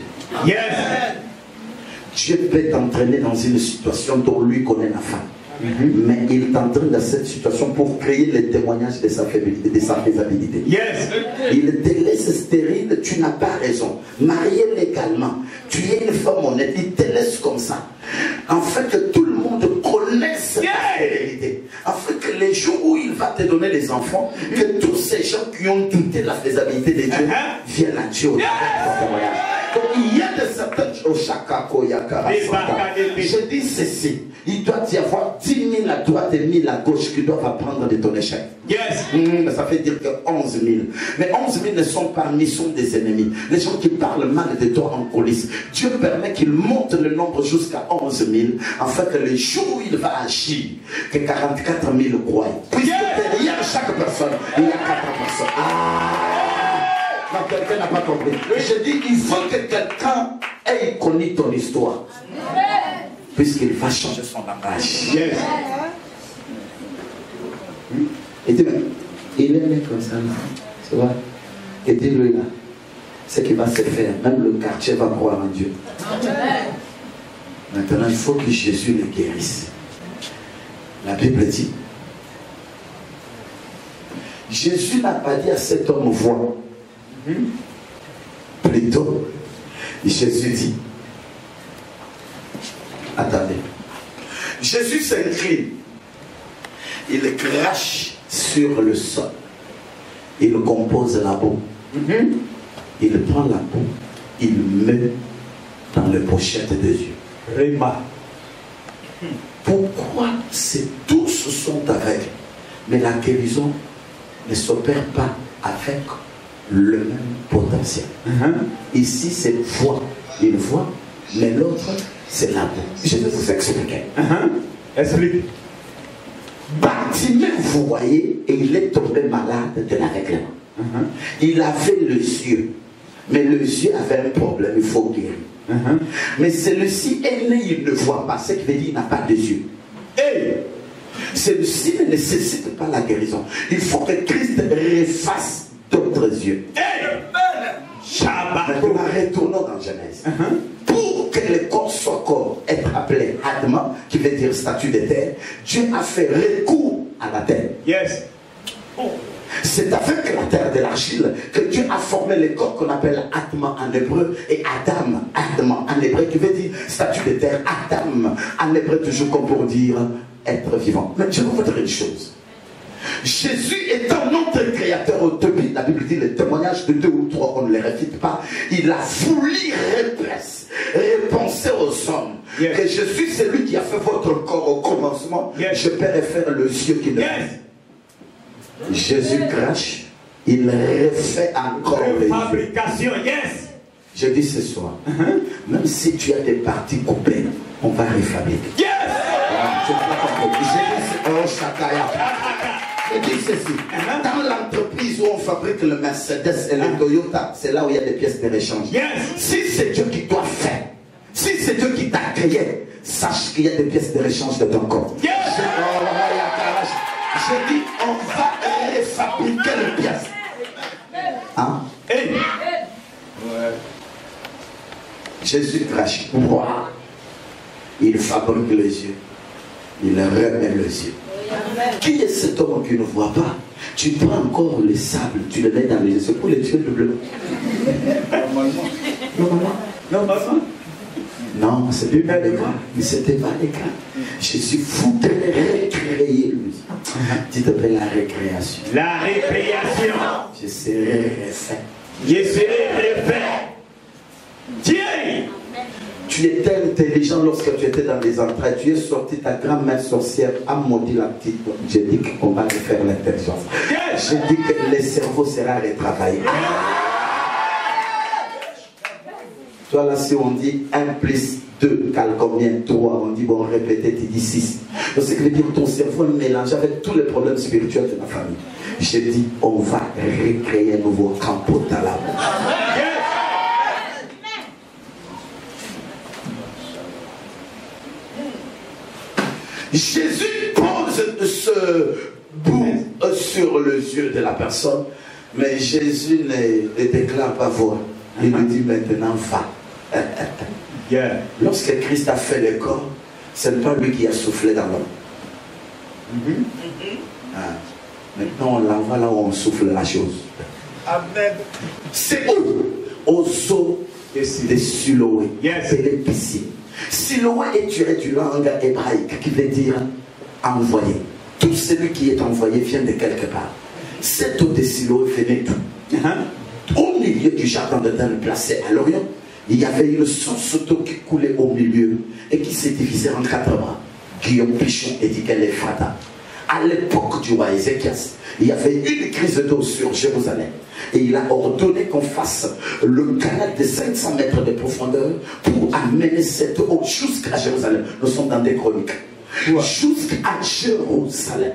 Dieu peut t'entraîner dans une situation dont lui connaît la fin. Mais il t'entraîne dans cette situation pour créer le témoignage de sa faisabilité. Il te laisse stérile, tu n'as pas raison. Marié légalement, tu es une femme honnête, il te laisse comme ça. En fait, que tout le monde connaisse la vérité. En fait, que les jours où il va te donner les enfants, que tous ces gens qui ont douté la faisabilité de Dieu viennent à Dieu au travers de ton témoignage. Donc il y a de certaines choses. Je dis ceci, il doit y avoir 10 000 à droite et 1000 à gauche qui doivent apprendre de ton échec. Ça fait dire que 11 000. Mais 11 000 ne sont pas ni sont des ennemis. Les gens qui parlent mal de toi en coulisses. Dieu permet qu'il monte le nombre jusqu'à 11 000, afin que le jour où il va agir, que 44 000 croient. Puisque derrière chaque personne, il y a 4 personnes. Non, quelqu'un n'a pas compris. Je dis, il faut que quelqu'un ait connu ton histoire. puisqu'il va changer son langage. Yes. Et dis, il est né comme ça, là. Tu vois? Et dis-lui là, ce qui va se faire, même le quartier va croire en Dieu. Maintenant, il faut que Jésus le guérisse. La Bible dit, Jésus n'a pas dit à cet homme vois. Plutôt, Jésus dit, attendez, Jésus s'incline, il crache sur le sol, il compose la boue, il prend la boue, il met dans les pochettes de Dieu. Réma. Pourquoi tous sont aveugles, mais la guérison ne s'opère pas avec le même potentiel. Ici c'est voix, il voit, mais l'autre c'est la boue. Je vais vous expliquer. Explique. Bartimée, vous voyez, et il est tombé malade de l'aveuglement. Il avait les yeux, mais les yeux avaient un problème, il faut guérir. Mais celui-ci est né, il ne voit pas, ce qui veut dire qu'il n'a pas de yeux. Et celui-ci ne nécessite pas la guérison. Il faut que Christ refasse d'autres yeux. Maintenant, retournons dans Genèse. Pour que le corps soit corps, être appelé Adama, qui veut dire statut de terre, Dieu a fait recours à la terre. Yes. C'est avec la terre de l'argile que Dieu a formé le corps qu'on appelle Atma en hébreu et Adam, Adam en hébreu, qui veut dire statut de terre, Adam en hébreu, toujours comme pour dire être vivant. Mais je vais vous dire une chose. Jésus étant notre créateur au début, la Bible dit le témoignage de 2 ou 3, on ne les réfute pas, il a voulu repenser aux hommes. Yes. Que je suis celui qui a fait votre corps au commencement, yes. Je peux refaire le yeux qui ne Yes. Jésus crache, il refait encore les yeux. Fabrication, yes. Je dis ce soir, même si tu as des parties coupées, on va refabriquer. Yes. Tu n'as pas compris. Je dis ceci, dans l'entreprise où on fabrique le Mercedes et le Toyota, c'est là où il y a des pièces de rechange. Yes. Si c'est Dieu qui doit faire, si c'est Dieu qui t'a créé, sache qu'il y a des pièces de rechange de ton corps. Yes. Je dis, on va refabriquer les pièces. Hein? Hey. Jésus crache. Il fabrique les yeux. Il remet les yeux. Qui est cet homme qui ne voit pas? Tu prends encore le sable, tu le mets dans les yeux. C'est pour les tuer doublement. Normalement. Non, c'était pas le cas. Mais c'était pas le cas. Jésus voudrait recréer lui. Tu t'appelles la récréation. La récréation. Je serai refait. Je serai refait. Tiens. Tu étais intelligent lorsque tu étais dans les entrailles. Tu es sorti, ta grand-mère sorcière a maudit la petite. Je dis qu'on va refaire l'intelligence. Yes. Je dis que le cerveau sera retravaillé. Toi là, si on dit 1 plus 2 égale combien? 3. On dit bon, répétez, tu dis 6. Donc ce qui veut dire que ton cerveau est mélangé avec tous les problèmes spirituels de la famille. Je dis, on va recréer un nouveau campo talab. Jésus pose ce bout sur les yeux de la personne, mais Jésus ne déclare pas voir. Il lui dit maintenant va. Lorsque Christ a fait le corps, ce n'est pas lui qui a soufflé dans l'homme. Maintenant on l'envoie là où on souffle la chose. Amen. C'est où? Aux eaux de Siloé. C'est les piscines. Siloé est tiré du langue hébraïque qui veut dire envoyé. Tout celui qui est envoyé vient de quelque part. Cette eau de Siloé venait d'où? Au milieu du jardin d'Éden placé à l'Orient, il y avait une source d'eau qui coulait au milieu et qui s'est divisée en 4 bras. Guillaume Pichon édiquait l'Ephrata. À l'époque du roi Ézéchias, il y avait une crise d'eau sur Jérusalem. Et il a ordonné qu'on fasse le canal de 500 mètres de profondeur pour amener cette eau jusqu'à Jérusalem. Nous sommes dans des chroniques. Jusqu'à Jérusalem.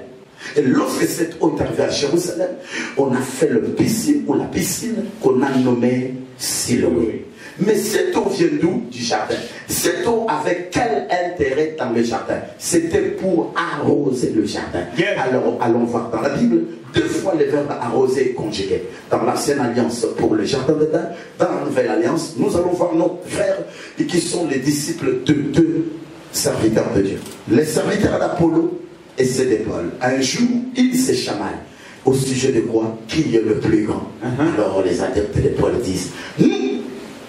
Et lorsque cette eau est arrivée à Jérusalem, on a fait le piscine ou la piscine qu'on a nommée Siloé. Mais cette eau vient d'où? Du jardin. Cette eau avait quel intérêt dans le jardin? C'était pour arroser le jardin. Yes. Alors, allons voir dans la Bible, 2 fois le verbe arroser est conjugué. Dans l'ancienne alliance pour le jardin d'Éden, dans la nouvelle alliance, nous allons voir nos frères qui sont les disciples de 2 serviteurs de Dieu. Les serviteurs d'Apollo et ceux de Paul. Un jour, ils se chamaillent. Au sujet de quoi? Qui est le plus grand? Alors les adeptes de Paul disent,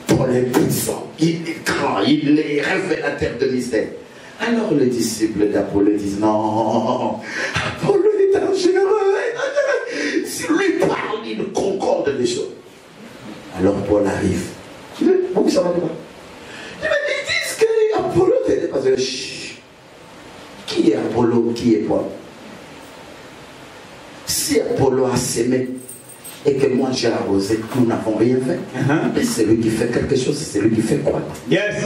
Paul est puissant, il est grand, il est révélateur de mystère. Alors les disciples d'Apollo disent, non, Apollo est dangereux. Si lui parle, il concorde des choses. Alors Paul arrive. Vous savez pas? Ils disent que Apollo est dépassé. Qui est Apollo? Qui est Paul? Si Apollo a sémé et que moi j'ai arrosé, nous n'avons rien fait. Mais c'est lui qui fait quelque chose, c'est lui qui fait quoi? Yes.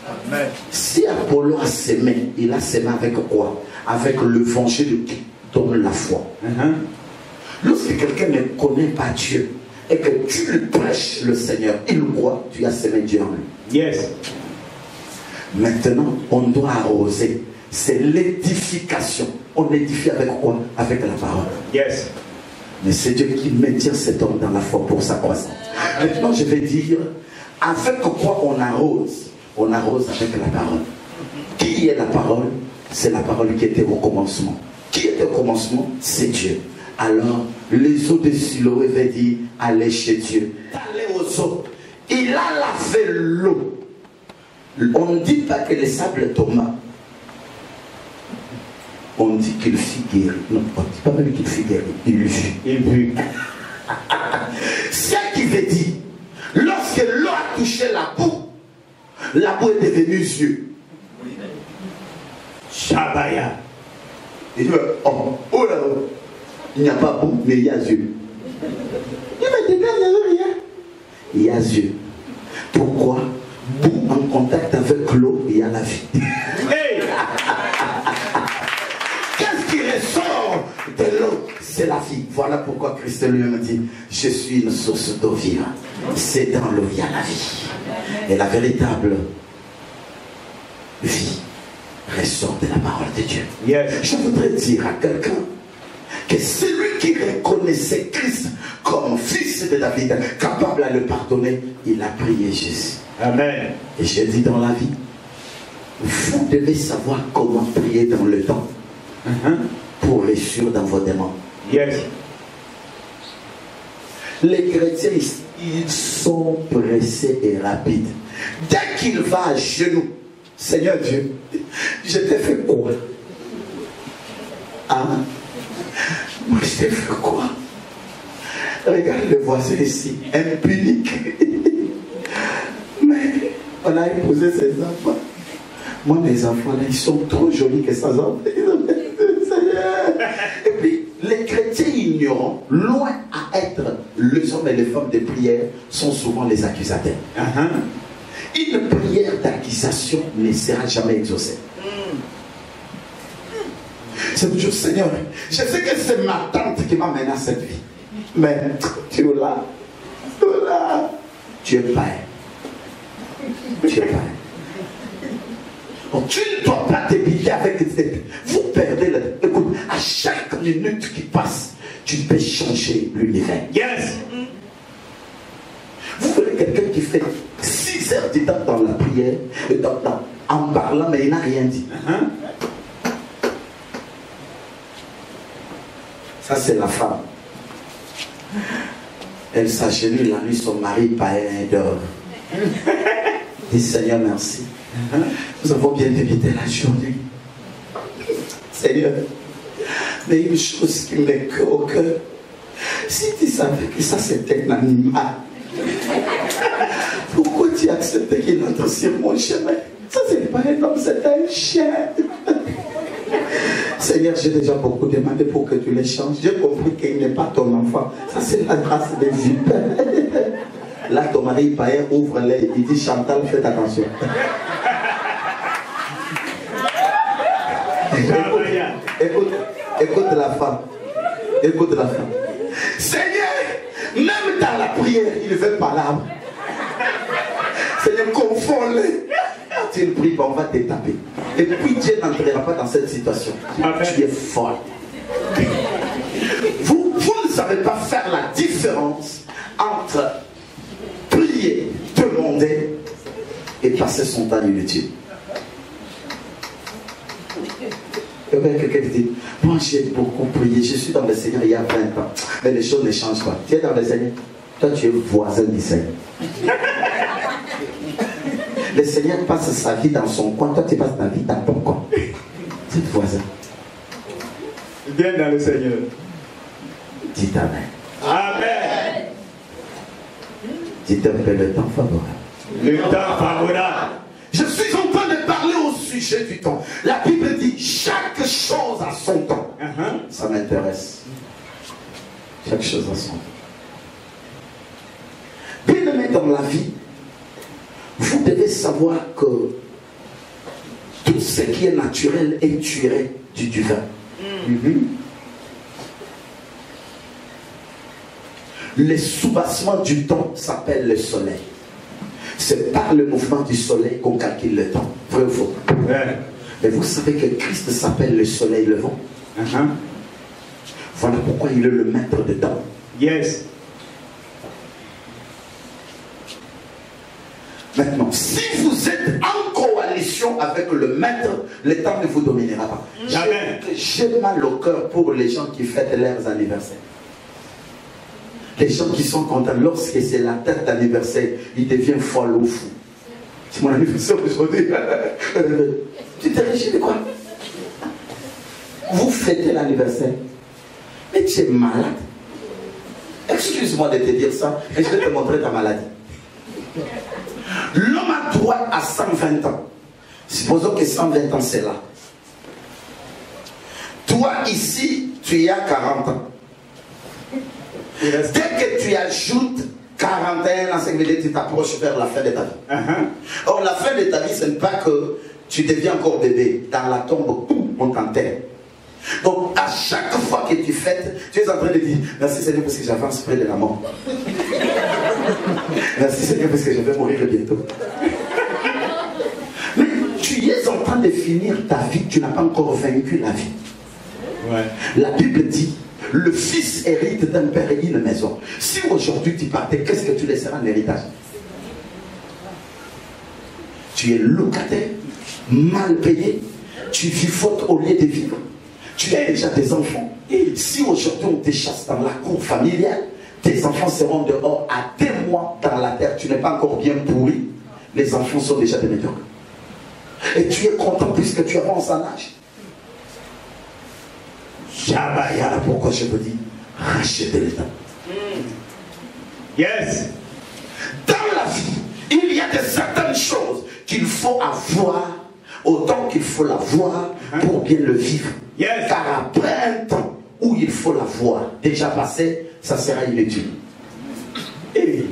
Amen. Si Apollo a sémé, il a sémé avec quoi? Avec l'évangile qui donne la foi. Lorsque quelqu'un ne connaît pas Dieu et que tu lui prêches le Seigneur, il croit, tu as sémé Dieu en lui. Yes. Maintenant, on doit arroser. C'est l'édification. On édifie avec quoi? Avec la parole. Yes. Mais c'est Dieu qui maintient cet homme dans la foi pour sa croissance. Maintenant, je vais dire, avec quoi on arrose? On arrose avec la parole. Qui est la parole? C'est la parole qui était au commencement. Qui était au commencement? C'est Dieu. Alors, les eaux de Siloé veulent dire, allez chez Dieu. Allez aux eaux. Il a lavé l'eau. On ne dit pas que les sables Thomas. On dit qu'il fut guéri. Non, on ne dit pas même qu'il fut guéri. Il vit. Il vit. Ce qui veut dire, lorsque l'eau a touché la boue est devenue yeux. Shabaya. Il dit, oh là, il n'y a pas boue, mais il y a yeux. Il m'a dit, il n'y a rien. Il y a yeux. Pourquoi? Boue en contact avec l'eau, il y a la vie. Hey. Qu'est-ce qui ressort de l'eau? C'est la vie. Voilà pourquoi Christ lui-même dit, je suis une source d'eau vive. C'est dans l'eau, il y a la vie. Et la véritable vie ressort de la parole de Dieu. Yes. Je voudrais dire à quelqu'un que celui qui reconnaissait Christ comme fils de David, capable à le pardonner, il a prié Jésus. Amen. Et j'ai dit dans la vie, vous devez savoir comment prier dans le temps pour réussir dans vos demandes. Yes. Les chrétiens, ils sont pressés et rapides. Dès qu'il va à genoux, Seigneur Dieu, je t'ai fait quoi? Ah, moi je t'ai fait quoi? Regarde le voisin ici, impunique. Mais on a épousé ses enfants. Moi, mes enfants, là, ils sont trop jolis que ça en Et puis, les chrétiens ignorants, loin à être les hommes et les femmes de prière, sont souvent les accusateurs. Une prière d'accusation ne sera jamais exaucée. C'est toujours, Seigneur, je sais que c'est ma tante qui m'a mené à cette vie. Mais tu es là. Tu es père. Tu es père. Donc, tu ne dois pas t'ébiller avec cette... Vous perdez la... Écoute, à chaque minute qui passe, tu peux changer l'univers. Yes. Vous voulez quelqu'un qui fait 6 heures du temps dans la prière, en parlant, mais il n'a rien dit. Ça, c'est la femme. Elle s'agenouille la nuit, son mari païen dort. Dis Seigneur, merci. Nous avons bien débuté la journée. Seigneur, mais une chose qui me cœur au cœur, si tu savais que ça c'était un animal, pourquoi tu as accepté qu'il entre sur mon chemin? Ça c'est pas un homme, c'est un chien. Seigneur, j'ai déjà beaucoup demandé pour que tu les changes. J'ai compris qu'il n'est pas ton enfant. Ça c'est la grâce des vipères. Là, ton mari païen ouvre les, il dit Chantal, faites attention. Écoute la femme. Écoute la femme. Seigneur, même dans la prière, il veut pas l'arbre. confonds-les. Tu ne pries pas, on va te taper. Et puis Dieu n'entrera pas dans cette situation. Amen. Tu es folle. Vous ne savez pas faire la différence entre prier, demander et passer son temps inutile. Et bien quelqu'un dit, moi j'ai beaucoup prié, je suis dans le Seigneur il y a 20 ans, mais les choses ne changent pas. Tu es dans le Seigneur, toi tu es voisin du Seigneur. Le Seigneur passe sa vie dans son coin, toi tu passes ta vie dans ton coin. Tu es voisin. Viens dans le Seigneur. Dites Amen. Amen. Dites un peu le temps favorable. Le temps favorable. Je suis en train de parler au sujet du temps. La Bible dit chaque chose a son temps. Ça m'intéresse. Chaque chose a son temps. Bien aimé dans la vie, vous devez savoir que tout ce qui est naturel est tiré du divin. Le soubassement du temps s'appelle le soleil. C'est par le mouvement du soleil qu'on calcule le temps. Vrai ou faux? Ouais. Mais vous savez que Christ s'appelle le soleil levant. Voilà pourquoi il est le maître de temps. Yes. Maintenant, si vous êtes en coalition avec le maître, le temps ne vous dominera pas. Jamais. J'ai mal au cœur pour les gens qui fêtent leurs anniversaires. Les gens qui sont contents, lorsque c'est la date d'anniversaire, ils deviennent folles ou fous. C'est mon anniversaire aujourd'hui. Tu t'es régi de quoi? Vous fêtez l'anniversaire, mais tu es malade. Excuse-moi de te dire ça, mais je vais te montrer ta maladie. L'homme a droit à 120 ans. Supposons que 120 ans c'est là. Toi ici, tu y as 40 ans. Dès que tu ajoutes 41 ans, ça veut dire que tu t'approches vers la fin de ta vie. Or, la fin de ta vie, ce n'est pas que tu deviens encore bébé. Dans la tombe, boum, on t'enterre. Donc, à chaque fois que tu fêtes, tu es en train de dire merci Seigneur parce que j'avance près de la mort. Merci Seigneur parce que je vais mourir bientôt. Mais tu es en train de finir ta vie, tu n'as pas encore vaincu la vie. Ouais. La Bible dit le fils hérite d'un père et d'une maison. Si aujourd'hui tu partais, qu'est-ce que tu laisseras en héritage? Tu es locataire, mal payé, tu vis faute au lieu de vivre. Tu as déjà des enfants. Et si aujourd'hui on te chasse dans la cour familiale, tes enfants seront dehors à 2 mois dans la terre. Tu n'es pas encore bien pourri. Les enfants sont déjà des médiocres. Et tu es content puisque tu avances en âge. Voilà pourquoi je vous dis, rachetez le temps. Yes. Dans la vie, il y a certaines choses qu'il faut avoir autant qu'il faut la voir pour bien le vivre. Yes. Car après un temps où il faut la voir déjà passé, ça sera inutile. Et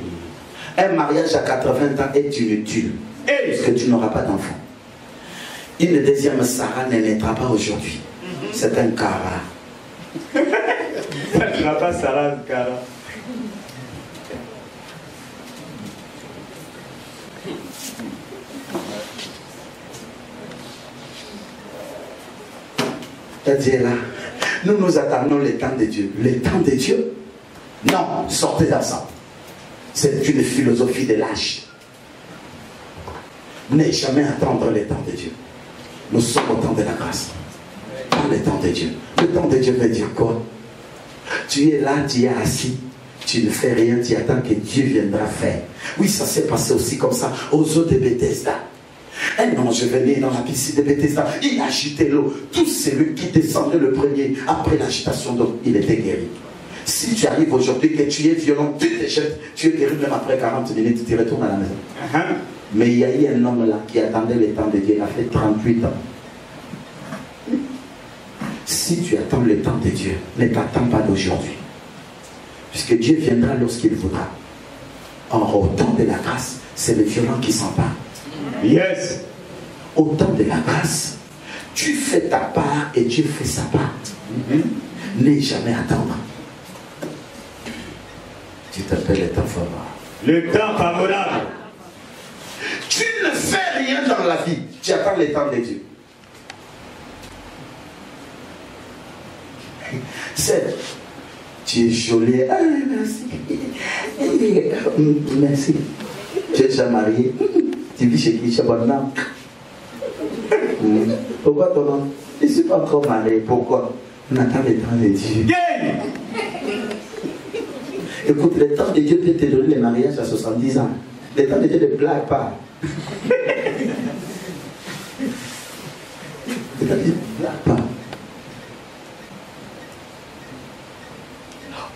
un mariage à 80 ans est inutile. Parce que tu n'auras pas d'enfant. Une deuxième Sarah ne naîtra pas aujourd'hui. C'est un Kara. Ça ne sera pas Sarah Kara. Dieu là, nous attendons le temps de Dieu. Le temps de Dieu? Non, sortez d'ensemble. C'est une philosophie de l'âge. Ne jamais attendre le temps de Dieu. Nous sommes au temps de la grâce. Pas le temps de Dieu. Le temps de Dieu veut dire quoi? Tu es là, tu es assis, tu ne fais rien, tu attends que Dieu viendra faire. Oui, ça s'est passé aussi comme ça aux eaux de Bethesda. Un ange venait dans la piscine de Bethesda, il agitait l'eau. Tout celui qui descendait le premier, après l'agitation d'eau, il était guéri. Si tu arrives aujourd'hui que tu es violent, tu te jettes, tu es guéri même après 40 minutes, tu retournes à la maison. Mais il y a eu un homme là qui attendait le temps de Dieu, il a fait 38 ans. Si tu attends le temps de Dieu, ne t'attends pas d'aujourd'hui. Puisque Dieu viendra lorsqu'il voudra. Or, au temps de la grâce, c'est le violent qui s'empare. Yes. Au temps de la grâce, tu fais ta part et Dieu fait sa part. N'aie jamais attendre. Tu t'appelles le temps favorable. Le temps favorable. Tu ne fais rien dans la vie. Tu attends le temps de Dieu. C'est, tu es jolie. Ah, merci. Merci. Tu es déjà marié. Tu vis chez qui? Chez Bonham. Pourquoi ton nom? Je ne suis pas encore marié. Pourquoi? On attend le temps de Dieu. Écoute, le temps de Dieu peut te donner le mariage à 70 ans. Le temps de Dieu ne blague pas. Le temps de Dieu ne blague pas.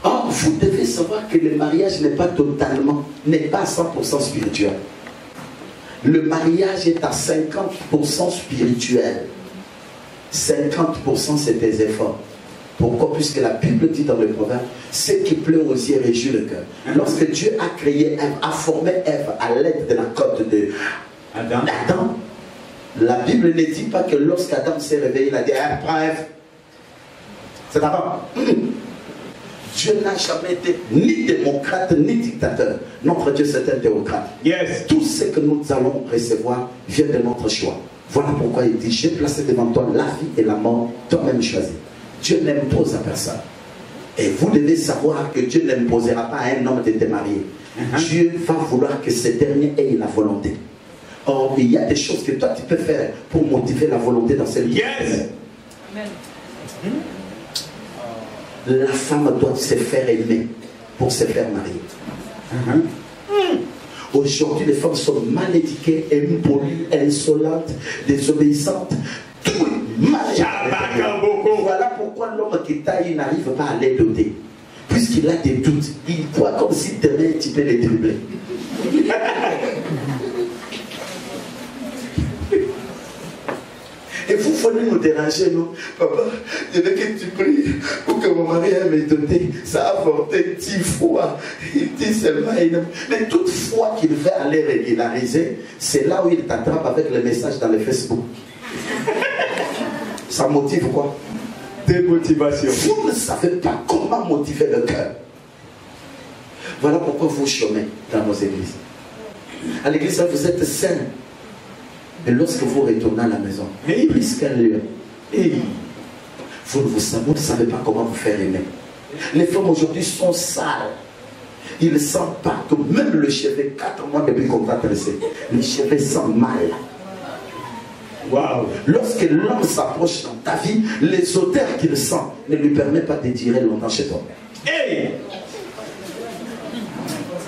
Or, vous devez savoir que le mariage n'est pas totalement, n'est pas à 100% spirituel. Le mariage est à 50% spirituel. 50% c'est tes efforts. Pourquoi? Puisque la Bible dit dans le proverbe, ce qui pleure aux yeux réjouit le cœur. Lorsque Dieu a créé Ève, a formé Ève à l'aide de la côte de Adam, la Bible ne dit pas que lorsqu'Adam s'est réveillé, il a dit, prends Ève. C'est avant. Dieu n'a jamais été ni démocrate ni dictateur. Notre Dieu c'est un théocrate. Yes. Tout ce que nous allons recevoir vient de notre choix. Voilà pourquoi il dit, j'ai placé devant toi la vie et la mort, toi-même choisi. Dieu n'impose à personne. Et vous devez savoir que Dieu n'imposera pas à un homme de te marier. Dieu va vouloir que ce dernier ait la volonté. Or, il y a des choses que toi tu peux faire pour motiver la volonté dans cette vie. Yes. Amen. La femme doit se faire aimer pour se faire marier. Aujourd'hui, les femmes sont mal éduquées, impolies, insolentes, désobéissantes. Tout mal. Voilà pourquoi l'homme qui taille n'arrive pas à les doter. Puisqu'il a des doutes, il voit comme si demain tu peux les dribbler. Et vous venez nous déranger, non? Papa, je veux que tu pries pour que mon mari me doté. Ça a avorté 10 fois. Il dit seulement. Mais toute fois qu'il veut aller régulariser, c'est là où il t'attrape avec le message dans le Facebook. Ça motive quoi? Démotivation. Vous ne savez pas comment motiver le cœur. Voilà pourquoi vous chômez dans nos églises. À l'église, vous êtes saints. Et lorsque vous retournez à la maison, plus qu'un lieu, vous ne savez pas comment vous faire aimer. Les femmes aujourd'hui sont sales. Ils ne sentent pas que même le cheveu, 4 mois depuis qu'on va dresser, le cheveu sent mal. Wow. Lorsque l'homme s'approche dans ta vie, les odeurs qu'il sent ne lui permettent pas de durer longtemps chez toi. Hey!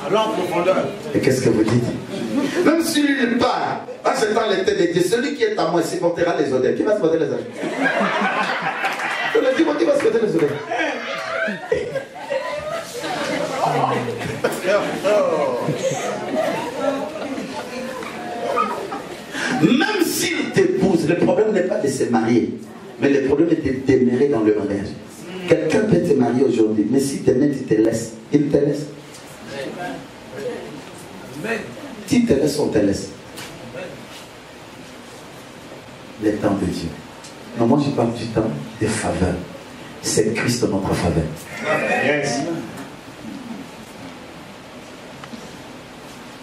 Alors en profondeur. Et qu'est-ce que vous dites? Même si lui part, en ce temps l'été de Dieu, celui qui est à moi supportera les odeurs. Qui va supporter les odeurs? Qui va supporter les odeurs? Même s'il t'épouse, le problème n'est pas de se marier, mais le problème est de demeurer dans le mariage. Quelqu'un peut te marier aujourd'hui, mais si demain tu te laisses, il te laisse. Si te laisse, on te laisse. Le temps de Dieu. Non, moi je parle du temps de faveur. C'est Christ notre faveur. Yes.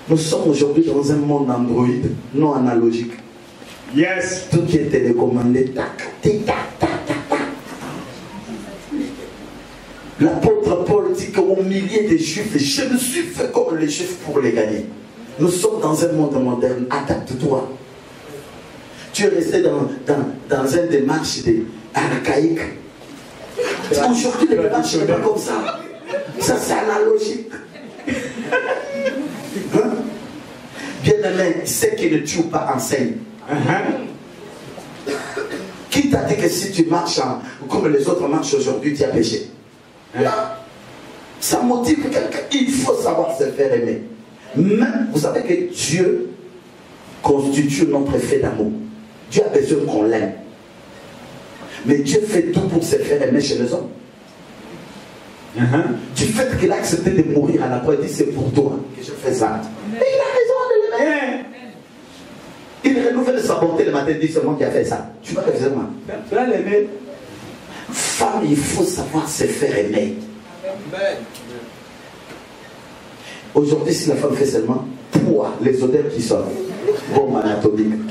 Nous sommes aujourd'hui dans un monde Android, non analogique. Yes. Tout qui est télécommandé, tac, tac, tac, tac, tac. L'apôtre Paul dit qu'au milieu des Juifs, je me suis fait comme les Juifs pour les gagner. Nous sommes dans un monde moderne, adapte-toi. Tu es resté dans une démarche archaïque. Aujourd'hui, les démarches n'est pas comme ça. Ça, c'est analogique. Hein? Bien-aimé, ce qui ne tue pas enseigne. Qui t'a dit que si tu marches comme les autres marchent aujourd'hui, tu as péché? Ça motive quelqu'un. Il faut savoir se faire aimer. Même, vous savez que Dieu constitue notre effet d'amour. Dieu a besoin qu'on l'aime. Mais Dieu fait tout pour se faire aimer chez les hommes. Du fait qu'il a accepté de mourir à la croix, il dit c'est pour toi que je fais ça. Et il a raison de l'aimer. Il renouvelle sa bonté le matin, il dit c'est moi qui a fait ça. Tu vas le faire moi. Tu vas l'aimer. Femme, il faut savoir se faire aimer. Aujourd'hui, si la femme fait seulement, les odeurs qui sortent. Bombe anatomique.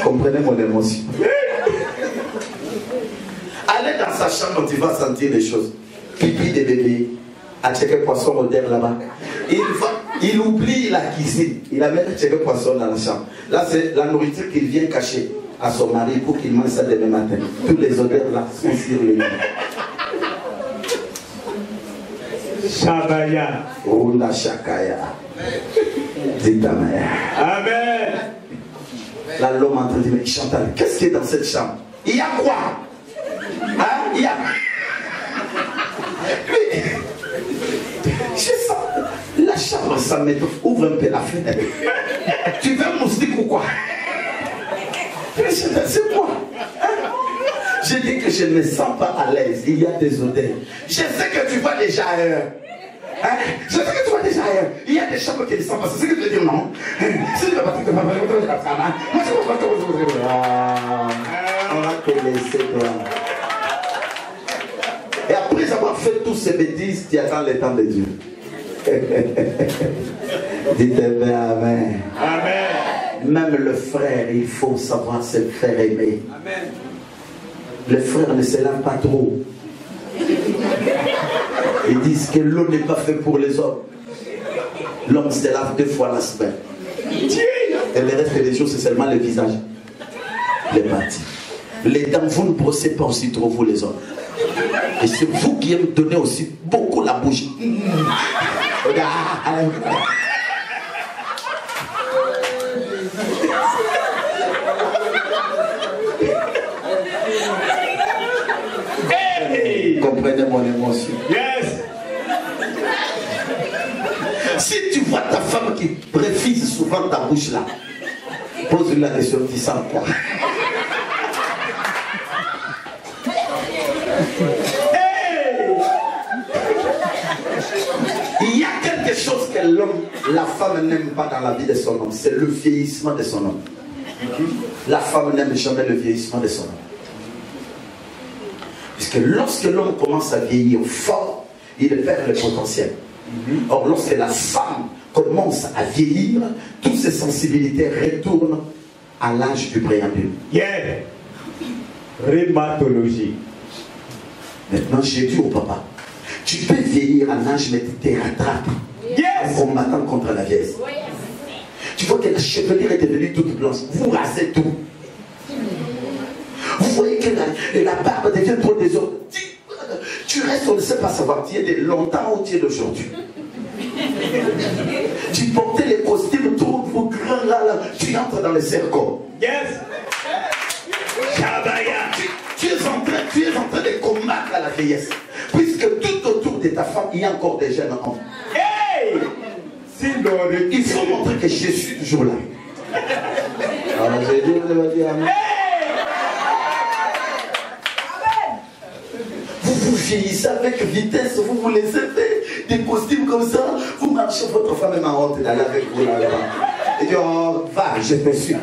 Comprenez mon émotion. Allez dans sa chambre, tu vas sentir des choses. Pipi de bébé. À checker poisson moderne là-bas. Il oublie la cuisine. Il amène checker poisson dans la chambre. Là, c'est la nourriture qu'il vient cacher à son mari pour qu'il mange ça demain matin. Tous les odeurs là sont sur les mains. Shabaya. Rula Shakaya. Ditamaya. Amen. Là, l'homme est en train de dire, Chantal, qu'est-ce qui est dans cette chambre? Il y a quoi? Hein? Il y a... Mais... Je sens... La chambre, ça m'étouffe. Ouvre un peu la fenêtre. Tu veux un moustique ou quoi? Mais Chantal, c'est quoi? Hein? Je dis que je ne me sens pas à l'aise. Il y a des odeurs. Je sais que tu vas déjà ailleurs. Hein? Je sais que tu vas déjà ailleurs. Il y a des chambres qui ne sont pas. C'est ce que tu veux dire, non? Si tu ne vas pas te on va te laisser toi. Et après avoir fait tous ces bêtises, tu attends le temps de Dieu. Dites-moi Amen. Amen. Même le frère, il faut savoir se faire aimer. Amen. Le frère ne se lave pas trop. Ils disent que l'eau n'est pas faite pour les hommes. L'homme se lave 2 fois la semaine. Et le reste des jours, c'est seulement le visage. Les parties. Les dents, vous ne brossez pas aussi trop, vous les hommes. Et c'est vous qui aimez donner aussi beaucoup la bouche. Regarde. Hey. Comprenez mon émotion. Yes. Si tu vois ta femme qui préfise souvent ta bouche là, pose-lui la question, tu sens quoi? Hey. Il y a quelque chose que l'homme, la femme n'aime pas dans la vie de son homme, c'est le vieillissement de son homme. La femme n'aime jamais le vieillissement de son homme. Parce que lorsque l'homme commence à vieillir fort, il perd le potentiel. Or, lorsque la femme commence à vieillir, toutes ses sensibilités retournent à l'âge du préambule. Yeah. Rhumatologie. Maintenant, j'ai dit au papa, tu peux vieillir à l'âge, mais tu te rattrapes Yes. en combattant contre la vieillesse. Tu vois que la chevelure est devenue toute blanche. Vous rasez tout. Vous voyez que la barbe devient trop désordre. Tu restes, on ne sait pas savoir, tu es de longtemps ou tu es d'aujourd'hui. Tu portais les costumes trop grands là, tu entres dans le cercle. Yes. Shabaya. Tu es en train de combattre la vieillesse. Puisque tout autour de ta femme, il y a encore des jeunes hommes. Hey. Il faut montrer que je suis toujours là. Alors j'ai dit, vous allez dire Amen. Vous vieillissez avec vitesse, vous vous laissez faire des costumes comme ça, vous marchez, votre femme est marrante d'aller avec vous là-bas. Et dit, oh, va, je te suis.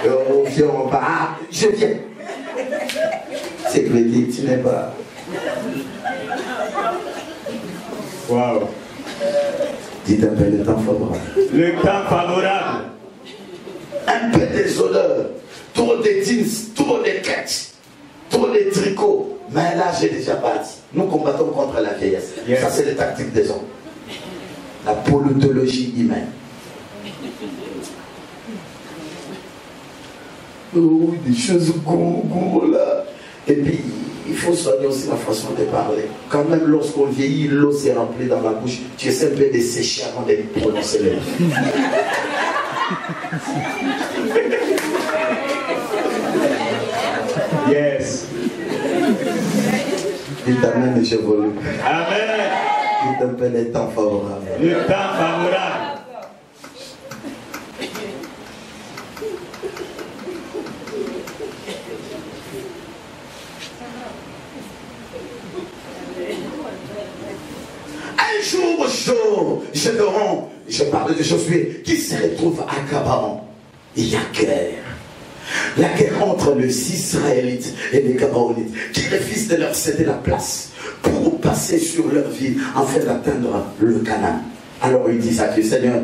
Oh, viens, on va, ah, je viens. C'est que le dit, tu n'es pas. Wow. Dites un peu le temps favorable. Le temps favorable. Un peu des odeurs, trop de jeans, trop de catch, trop de tricots. Mais là, j'ai déjà bâti. Nous combattons contre la vieillesse. Yes. Ça, c'est les tactiques des hommes. La politologie humaine. Oh, des choses gros là. Et puis, il faut soigner aussi la façon de parler. Quand même, lorsqu'on vieillit, l'eau s'est remplie dans la bouche. Tu essaies un peu de sécher avant de prononcer les mots. Yes. Dites Amen et j'évolue. Amen. Dites un peu les temps favorables. Le temps favorable. Un jour, je parle de Josué, qui se retrouve à Gabaon. Il y a guerre. La guerre entre les Israélites et les Gabaonites, qui refusent de leur céder la place pour passer sur leur vie afin d'atteindre le Canaan. Alors ils disent à Dieu, Seigneur,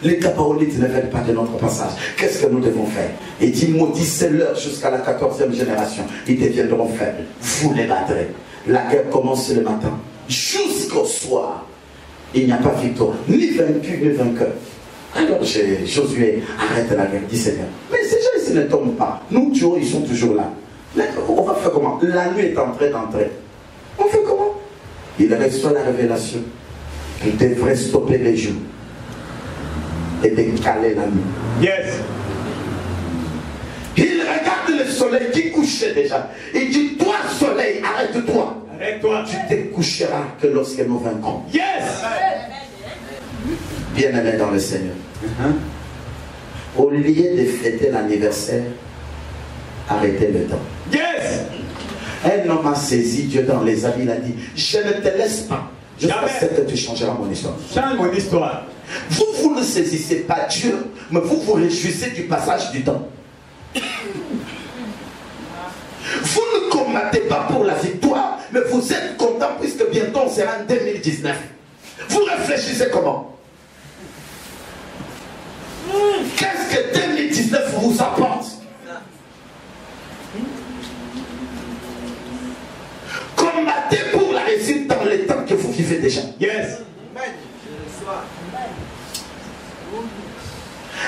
les Gabaonites ne veulent pas de notre passage. Qu'est-ce que nous devons faire? Il dit, maudissez-leur jusqu'à la 14e génération. Ils deviendront faibles. Vous les battrez. La guerre commence le matin. Jusqu'au soir, il n'y a pas victoire. Ni vaincu, ni vainqueur. Alors Josué arrête la guerre, dit Seigneur. Mais ces gens ici ne tombent pas. Nous tuons, ils sont toujours là. Mais on va faire comment? La nuit est en train d'entrer. On fait comment? Il reçoit la révélation. Il devrait stopper les jours et décaler la nuit. Yes. Il regarde le soleil qui couchait déjà. Il dit, toi soleil, arrête-toi. Arrête-toi. Tu te coucheras que lorsque nous vaincrons. Yes. Bien-aimé dans le Seigneur. Au lieu de fêter l'anniversaire, arrêtez le temps. Yes. Un homme a saisi Dieu dans les habits, il a dit, je ne te laisse pas. Jusqu'à ce que tu changeras mon histoire. Change mon histoire. Vous ne saisissez pas Dieu, mais vous vous réjouissez du passage du temps. Vous ne combattez pas pour la victoire, mais vous êtes content puisque bientôt on sera en 2019. Vous réfléchissez comment? Qu'est-ce que 2019 vous apporte? Combattez pour la réussite dans les temps que vous vivez déjà. Yes.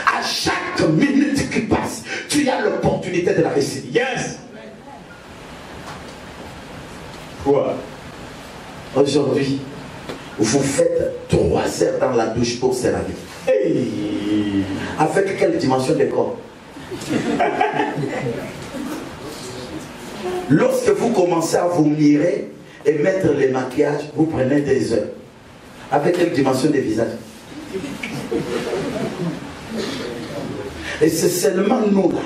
À chaque minute qui passe, tu as l'opportunité de la réussite. Yes. Quoi? Aujourd'hui, vous faites 3 heures dans la douche pour se laver. Hey. Avec quelle dimension de corps? Lorsque vous commencez à vous mirer et mettre les maquillages, vous prenez des heures. Avec quelle dimension de visage? Et c'est seulement nous là.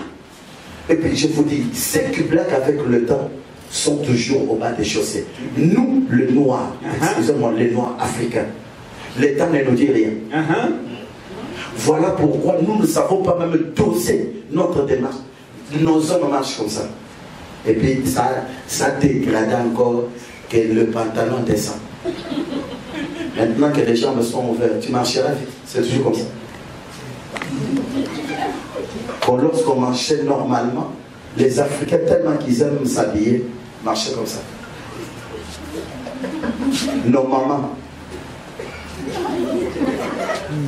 Et puis je vous dis, ceux qui blaguent avec le temps sont toujours au bas des chaussées. Nous, le noir, excusez-moi, les noirs africains, le temps ne nous dit rien. Voilà pourquoi nous ne savons pas même doser notre démarche. Nos hommes marchent comme ça. Et puis ça dégrade encore que le pantalon descend. Maintenant que les jambes sont ouvertes, tu marcheras vite. C'est toujours comme ça. Lorsqu'on marchait normalement, les Africains, tellement qu'ils aiment s'habiller, marchaient comme ça. Nos mamans,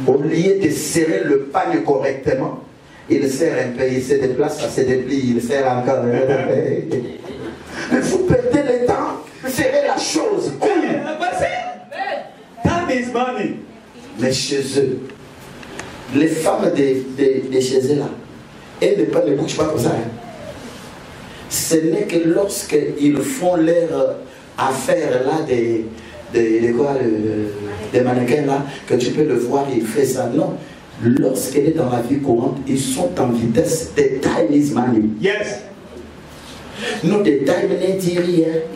au lieu de serrer le pagne correctement, ils serrent un peu, ils se déplacent, ça se déplie, ils serrent encore. Mais vous perdez le temps, serrez la chose. Time is money. Mais chez eux, les femmes de chez eux là, elles ne bougent pas comme ça. Ce n'est que lorsqu'ils font leur affaire là des mannequins là, que tu peux le voir, il fait ça. Non. Lorsqu'elle est dans la vie courante, ils sont en vitesse. The time is money. Yes. No, the time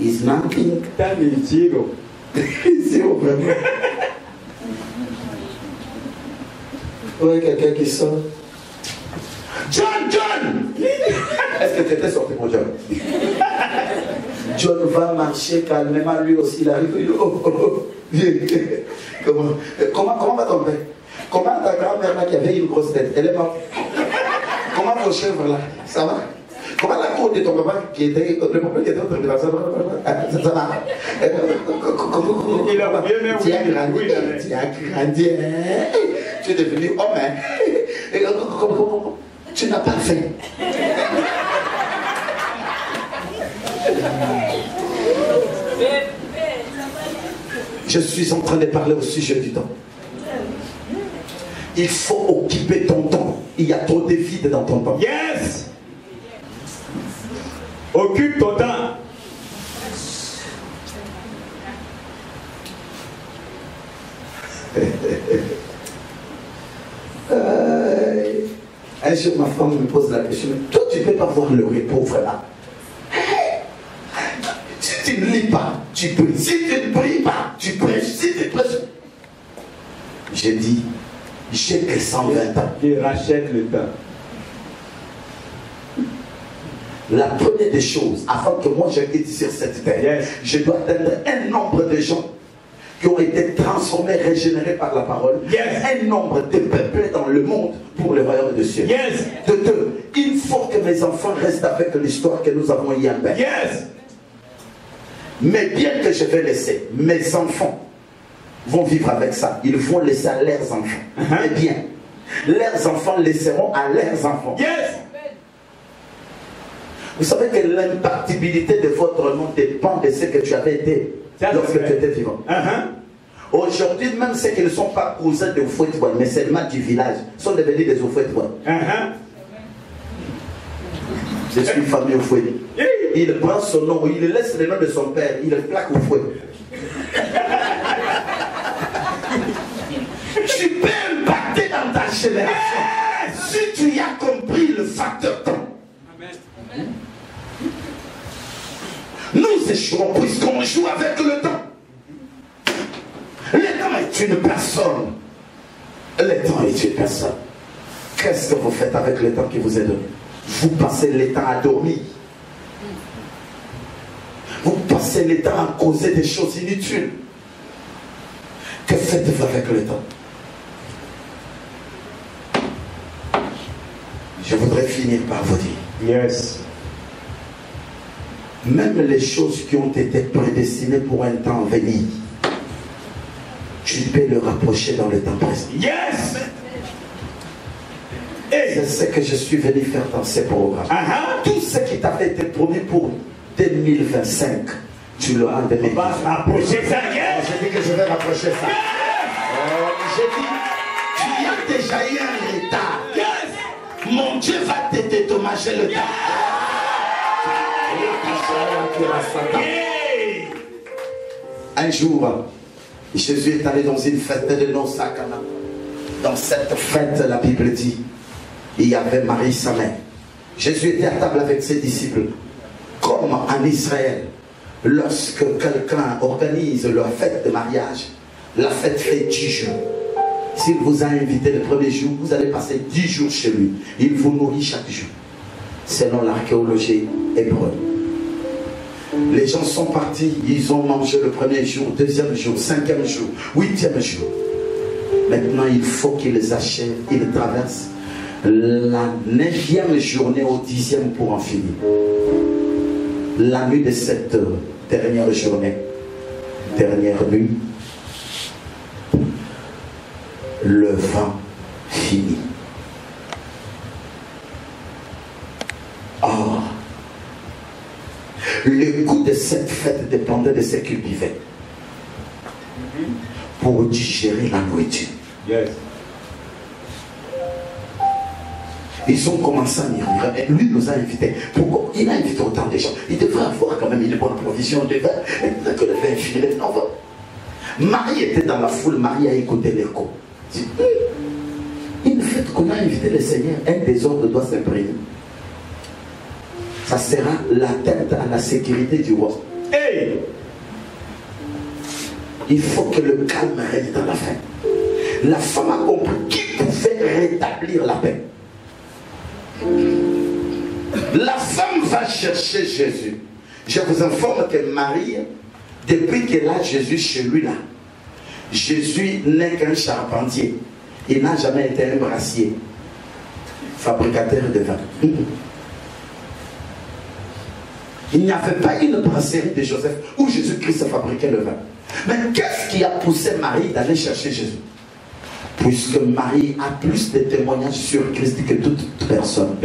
is nothing. Time is zero. Zéro vraiment. Ouais, quelqu'un qui sort. John! Est-ce que tu étais sorti pour John? John va marcher calmement, lui aussi, il arrive. Comment va ton père? Comment ta grand-mère là qui avait une grosse tête? Elle est morte. Comment vos chèvres là? Ça va? Comment la cour de ton papa qui était. Le papa qui était en train de faire ça va? Il a bien même. Tu as grandi. Tu as grandi. Tu es devenu homme. Tu n'as pas faim. Je suis en train de parler au sujet du temps. Il faut occuper ton temps. Il y a trop de vide dans ton temps. Yes. Occupe ton temps. Un jour, ma femme me pose la question, mais toi, tu ne peux pas voir le repos vraiment. Si tu ne lis pas, tu pries. Si tu ne pries pas, tu prêches. Si tu prêches. J'ai dit, j'ai que 120 ans. Il rachète le temps. La première des choses, avant que moi je quitte sur cette terre, Yes. je dois atteindre un nombre de gens qui ont été transformés, régénérés par la parole. Un nombre de peuples dans le monde pour le royaume de Dieu. De deux, il faut que mes enfants restent avec l'histoire que nous avons hier. Mais bien que je vais laisser, mes enfants vont vivre avec ça. Ils vont laisser à leurs enfants. Mais bien, leurs enfants laisseront à leurs enfants. Vous savez que l'impactibilité de votre nom dépend de ce que tu avais été lorsque tu étais vivant. Aujourd'hui, même ceux qui ne sont pas cousins de Oufouetouane, mais seulement du village, sont devenus des Oufouetouane. Je suis famille Oufouetouane. Il prend son nom, il laisse le nom de son père, il le plaque au fouet. Tu peux impacter dans ta génération si tu y as compris le facteur temps. Nous échouons puisqu'on joue avec le temps. Le temps est une personne. Le temps est une personne. Qu'est-ce que vous faites avec le temps qui vous est donné? Vous passez le temps à dormir. Vous passez le temps à causer des choses inutiles. Que faites-vous avec le temps? Je voudrais finir par vous dire. Même les choses qui ont été prédestinées pour un temps à venir, tu peux le rapprocher dans le temps présent. C'est ce que je suis venu faire dans ces programmes. Tout ce qui t'avait été promis pour 2025, tu l'auras en 2025. Rapprocher ça, Je dis que je vais rapprocher ça. J'ai dit, tu as déjà eu un retard. Mon Dieu va te dédommager le temps. Un jour, Jésus est allé dans une fête de noces à Cana. Dans cette fête, la Bible dit, il y avait Marie, sa mère. Jésus était à table avec ses disciples. Comme en Israël, lorsque quelqu'un organise leur fête de mariage, la fête fait 10 jours. S'il vous a invité le premier jour, vous allez passer 10 jours chez lui. Il vous nourrit chaque jour. Selon l'archéologie hébreu. Les gens sont partis, ils ont mangé le premier jour, deuxième jour, cinquième jour, huitième jour. Maintenant, il faut qu'ils achèvent, ils traversent la 9e journée au 10e pour en finir. La nuit de cette dernière journée, dernière nuit, le vent finit. Or, le goût de cette fête dépendait de ce qu'ils buvaient pour digérer la nourriture. Ils ont commencé à murmurer, mais lui nous a invités. Pourquoi? Il a invité autant de gens. Il devrait avoir quand même une bonne provision de vin. Maintenant que le vin est fini, maintenant on va. Marie était dans la foule, Marie a écouté l'écho. Une fête qu'on a invité le Seigneur, un désordre doit s'imprimer. Ça sera l'atteinte à la sécurité du roi. Il faut que le calme règne dans la fête. La femme a compris qui pouvait rétablir la paix. La femme va chercher Jésus. Je vous informe que Marie, depuis qu'elle a Jésus chez lui là, Jésus n'est qu'un charpentier. Il n'a jamais été un brassier, fabricateur de vin. Il n'y avait pas une brasserie de Joseph où Jésus-Christ fabriquait le vin. Mais qu'est-ce qui a poussé Marie d'aller chercher Jésus? Puisque Marie a plus de témoignages sur Christ que toute personne.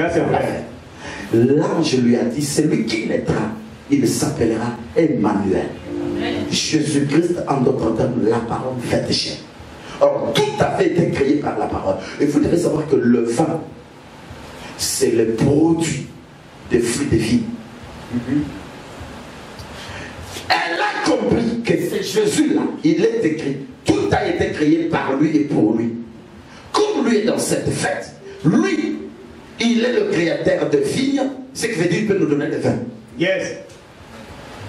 L'ange lui a dit, celui qui naîtra, il s'appellera Emmanuel. Jésus-Christ, en d'autres termes, la parole faite chair. Or, tout avait été créé par la parole. Et vous devez savoir que le vin, c'est le produit des fruits de vie. Elle a compris que c'est Jésus-là, il est écrit, tout a été créé par lui et pour lui. Comme lui est dans cette fête, lui, il est le créateur de vignes, ce qui veut dire qu'il peut nous donner le vin.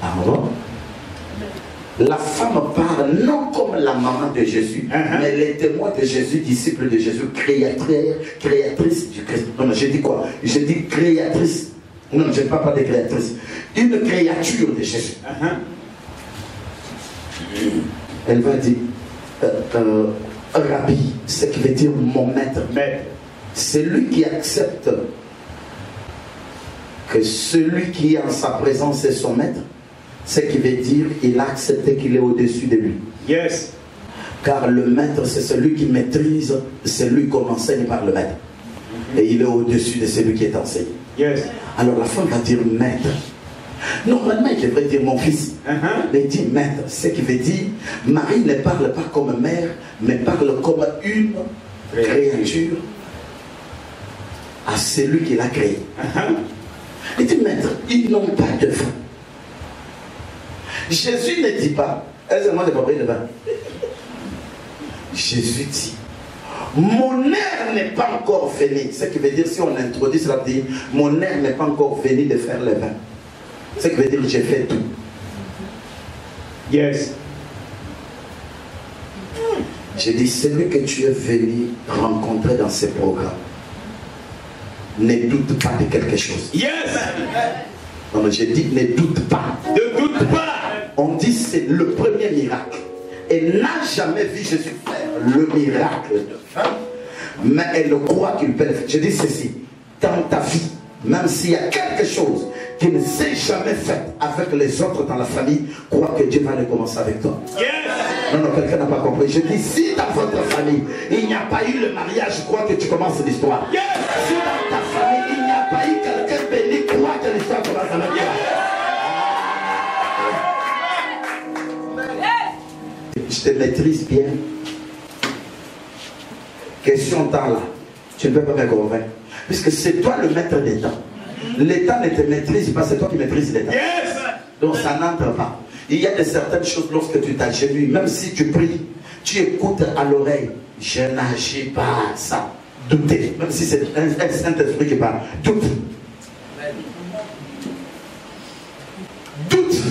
Alors, la femme parle non comme la maman de Jésus, mais les témoins de Jésus, disciples de Jésus, créatrice du Christ. Non, j'ai dit quoi? J'ai dit créatrice. Non, je ne parle pas de créatrice. Une créature de Jésus. Elle va dire Rabbi, ce qui veut dire mon maître. C'est lui qui accepte que celui qui est en sa présence est son maître. Ce qui veut dire il a accepté qu'il est au-dessus de lui. Yes. Car le maître, c'est celui qui maîtrise, celui qu'on enseigne par le maître. Et il est au-dessus de celui qui est enseigné. Yes. Alors la femme va dire maître. Normalement, il devrait dire mon fils. Mais il dit maître. Ce qui veut dire, Marie ne parle pas comme mère, mais parle comme une créature à celui qui l'a créé. Il dit maître, ils n'ont pas de vin. Jésus ne dit pas, est-ce que moi j'ai pas pris de vin? Jésus dit, mon heure n'est pas encore venue. Ce qui veut dire, si on introduit cela, dit, mon heure n'est pas encore venue de faire le vin. Ce qui veut dire, j'ai fait tout. Yes. J'ai dit, celui que tu es venu rencontrer dans ce programme, ne doute pas de quelque chose. Yes. Non, mais j'ai dit, ne doute pas. Ne doute pas. On dit, c'est le premier miracle. Elle n'a jamais vu Jésus faire le miracle de faim, mais elle croit qu'il peut le faire. Je dis ceci, dans ta vie, même s'il y a quelque chose qui ne s'est jamais fait avec les autres dans la famille, crois que Dieu va le commencer avec toi. Yes. Non, non, quelqu'un n'a pas compris. Je dis, si dans votre famille, il n'y a pas eu le mariage, crois que tu commences l'histoire. Yes. Si dans ta famille, il n'y a pas eu quelqu'un béni, crois que l'histoire commence avec toi. Je te maîtrise bien. Question temps là, tu ne peux pas me convaincre. Puisque c'est toi le maître des temps. L'État ne te maîtrise pas, c'est toi qui maîtrises l'État. Yes. Donc ça n'entre pas. Il y a de certaines choses lorsque tu t'agenouilles, même si tu pries, tu écoutes à l'oreille. Je n'agis pas ça. Douter. Même si c'est un Saint-Esprit qui parle. Doute. Doute.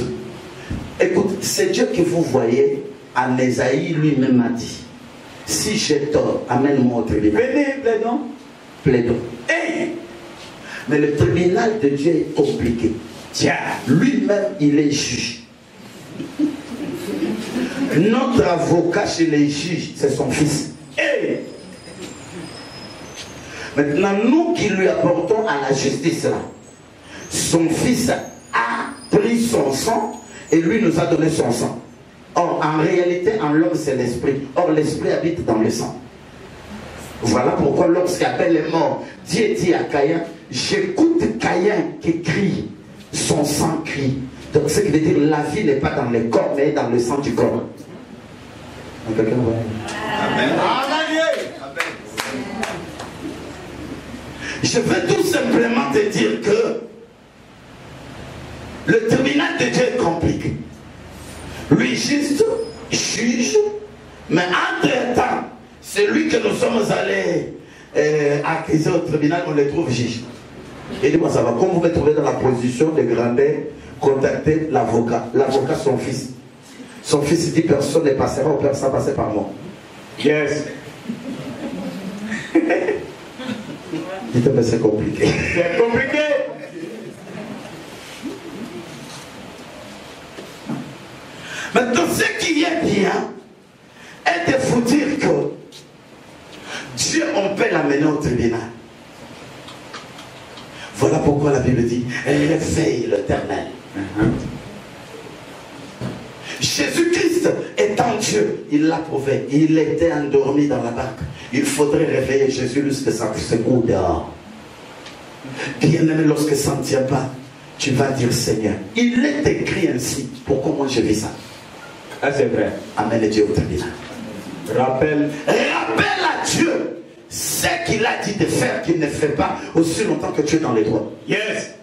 Écoute, c'est Dieu que vous voyez. En Ésaïe lui-même a dit, si j'ai tort, amène-moi au tribunal. Venez, plaidons. Plaidons. Hey. Mais le tribunal de Dieu est compliqué. Tiens. Lui-même, il est juge. Notre avocat chez les juges, c'est son fils. Hey. Maintenant, nous qui lui apportons à la justice là, son fils a pris son sang et lui nous a donné son sang. Or, en réalité, en l'homme, c'est l'esprit. Or, l'esprit habite dans le sang. Voilà pourquoi lorsqu'Abel est mort, Dieu dit à Caïn, j'écoute Caïn qui crie, son sang crie. Donc, ce qui veut dire, la vie n'est pas dans le corps, mais dans le sang du corps. Quelqu'un voit? Amen. Je veux tout simplement te dire que le tribunal de Dieu est compliqué. Lui juste juge, mais entre-temps, celui que nous sommes allés accuser au tribunal, on le trouve juge. Et dis-moi ça va, comme vous me trouvez dans la position de grandeur, contactez l'avocat. L'avocat, son fils. Son fils dit personne ne passera, ça passera par moi. Yes. Dites-moi, mais c'est compliqué. C'est compliqué. Maintenant, ce qui est bien est de vous dire que Dieu, on peut l'amener au tribunal. Voilà pourquoi la Bible dit, réveille l'Éternel. Jésus-Christ étant Dieu, il l'a prouvé. Il était endormi dans la barque. Il faudrait réveiller Jésus lorsque ça se coule dehors. Bien-aimé, lorsque ça ne tient pas, tu vas dire Seigneur. Il est écrit ainsi. Pourquoi moi je vis ça? Ah, c'est vrai. Amène Dieu au tribunal. Rappelle à Dieu ce qu'il a dit de faire, qu'il ne fait pas aussi longtemps que tu es dans les droits. Yes.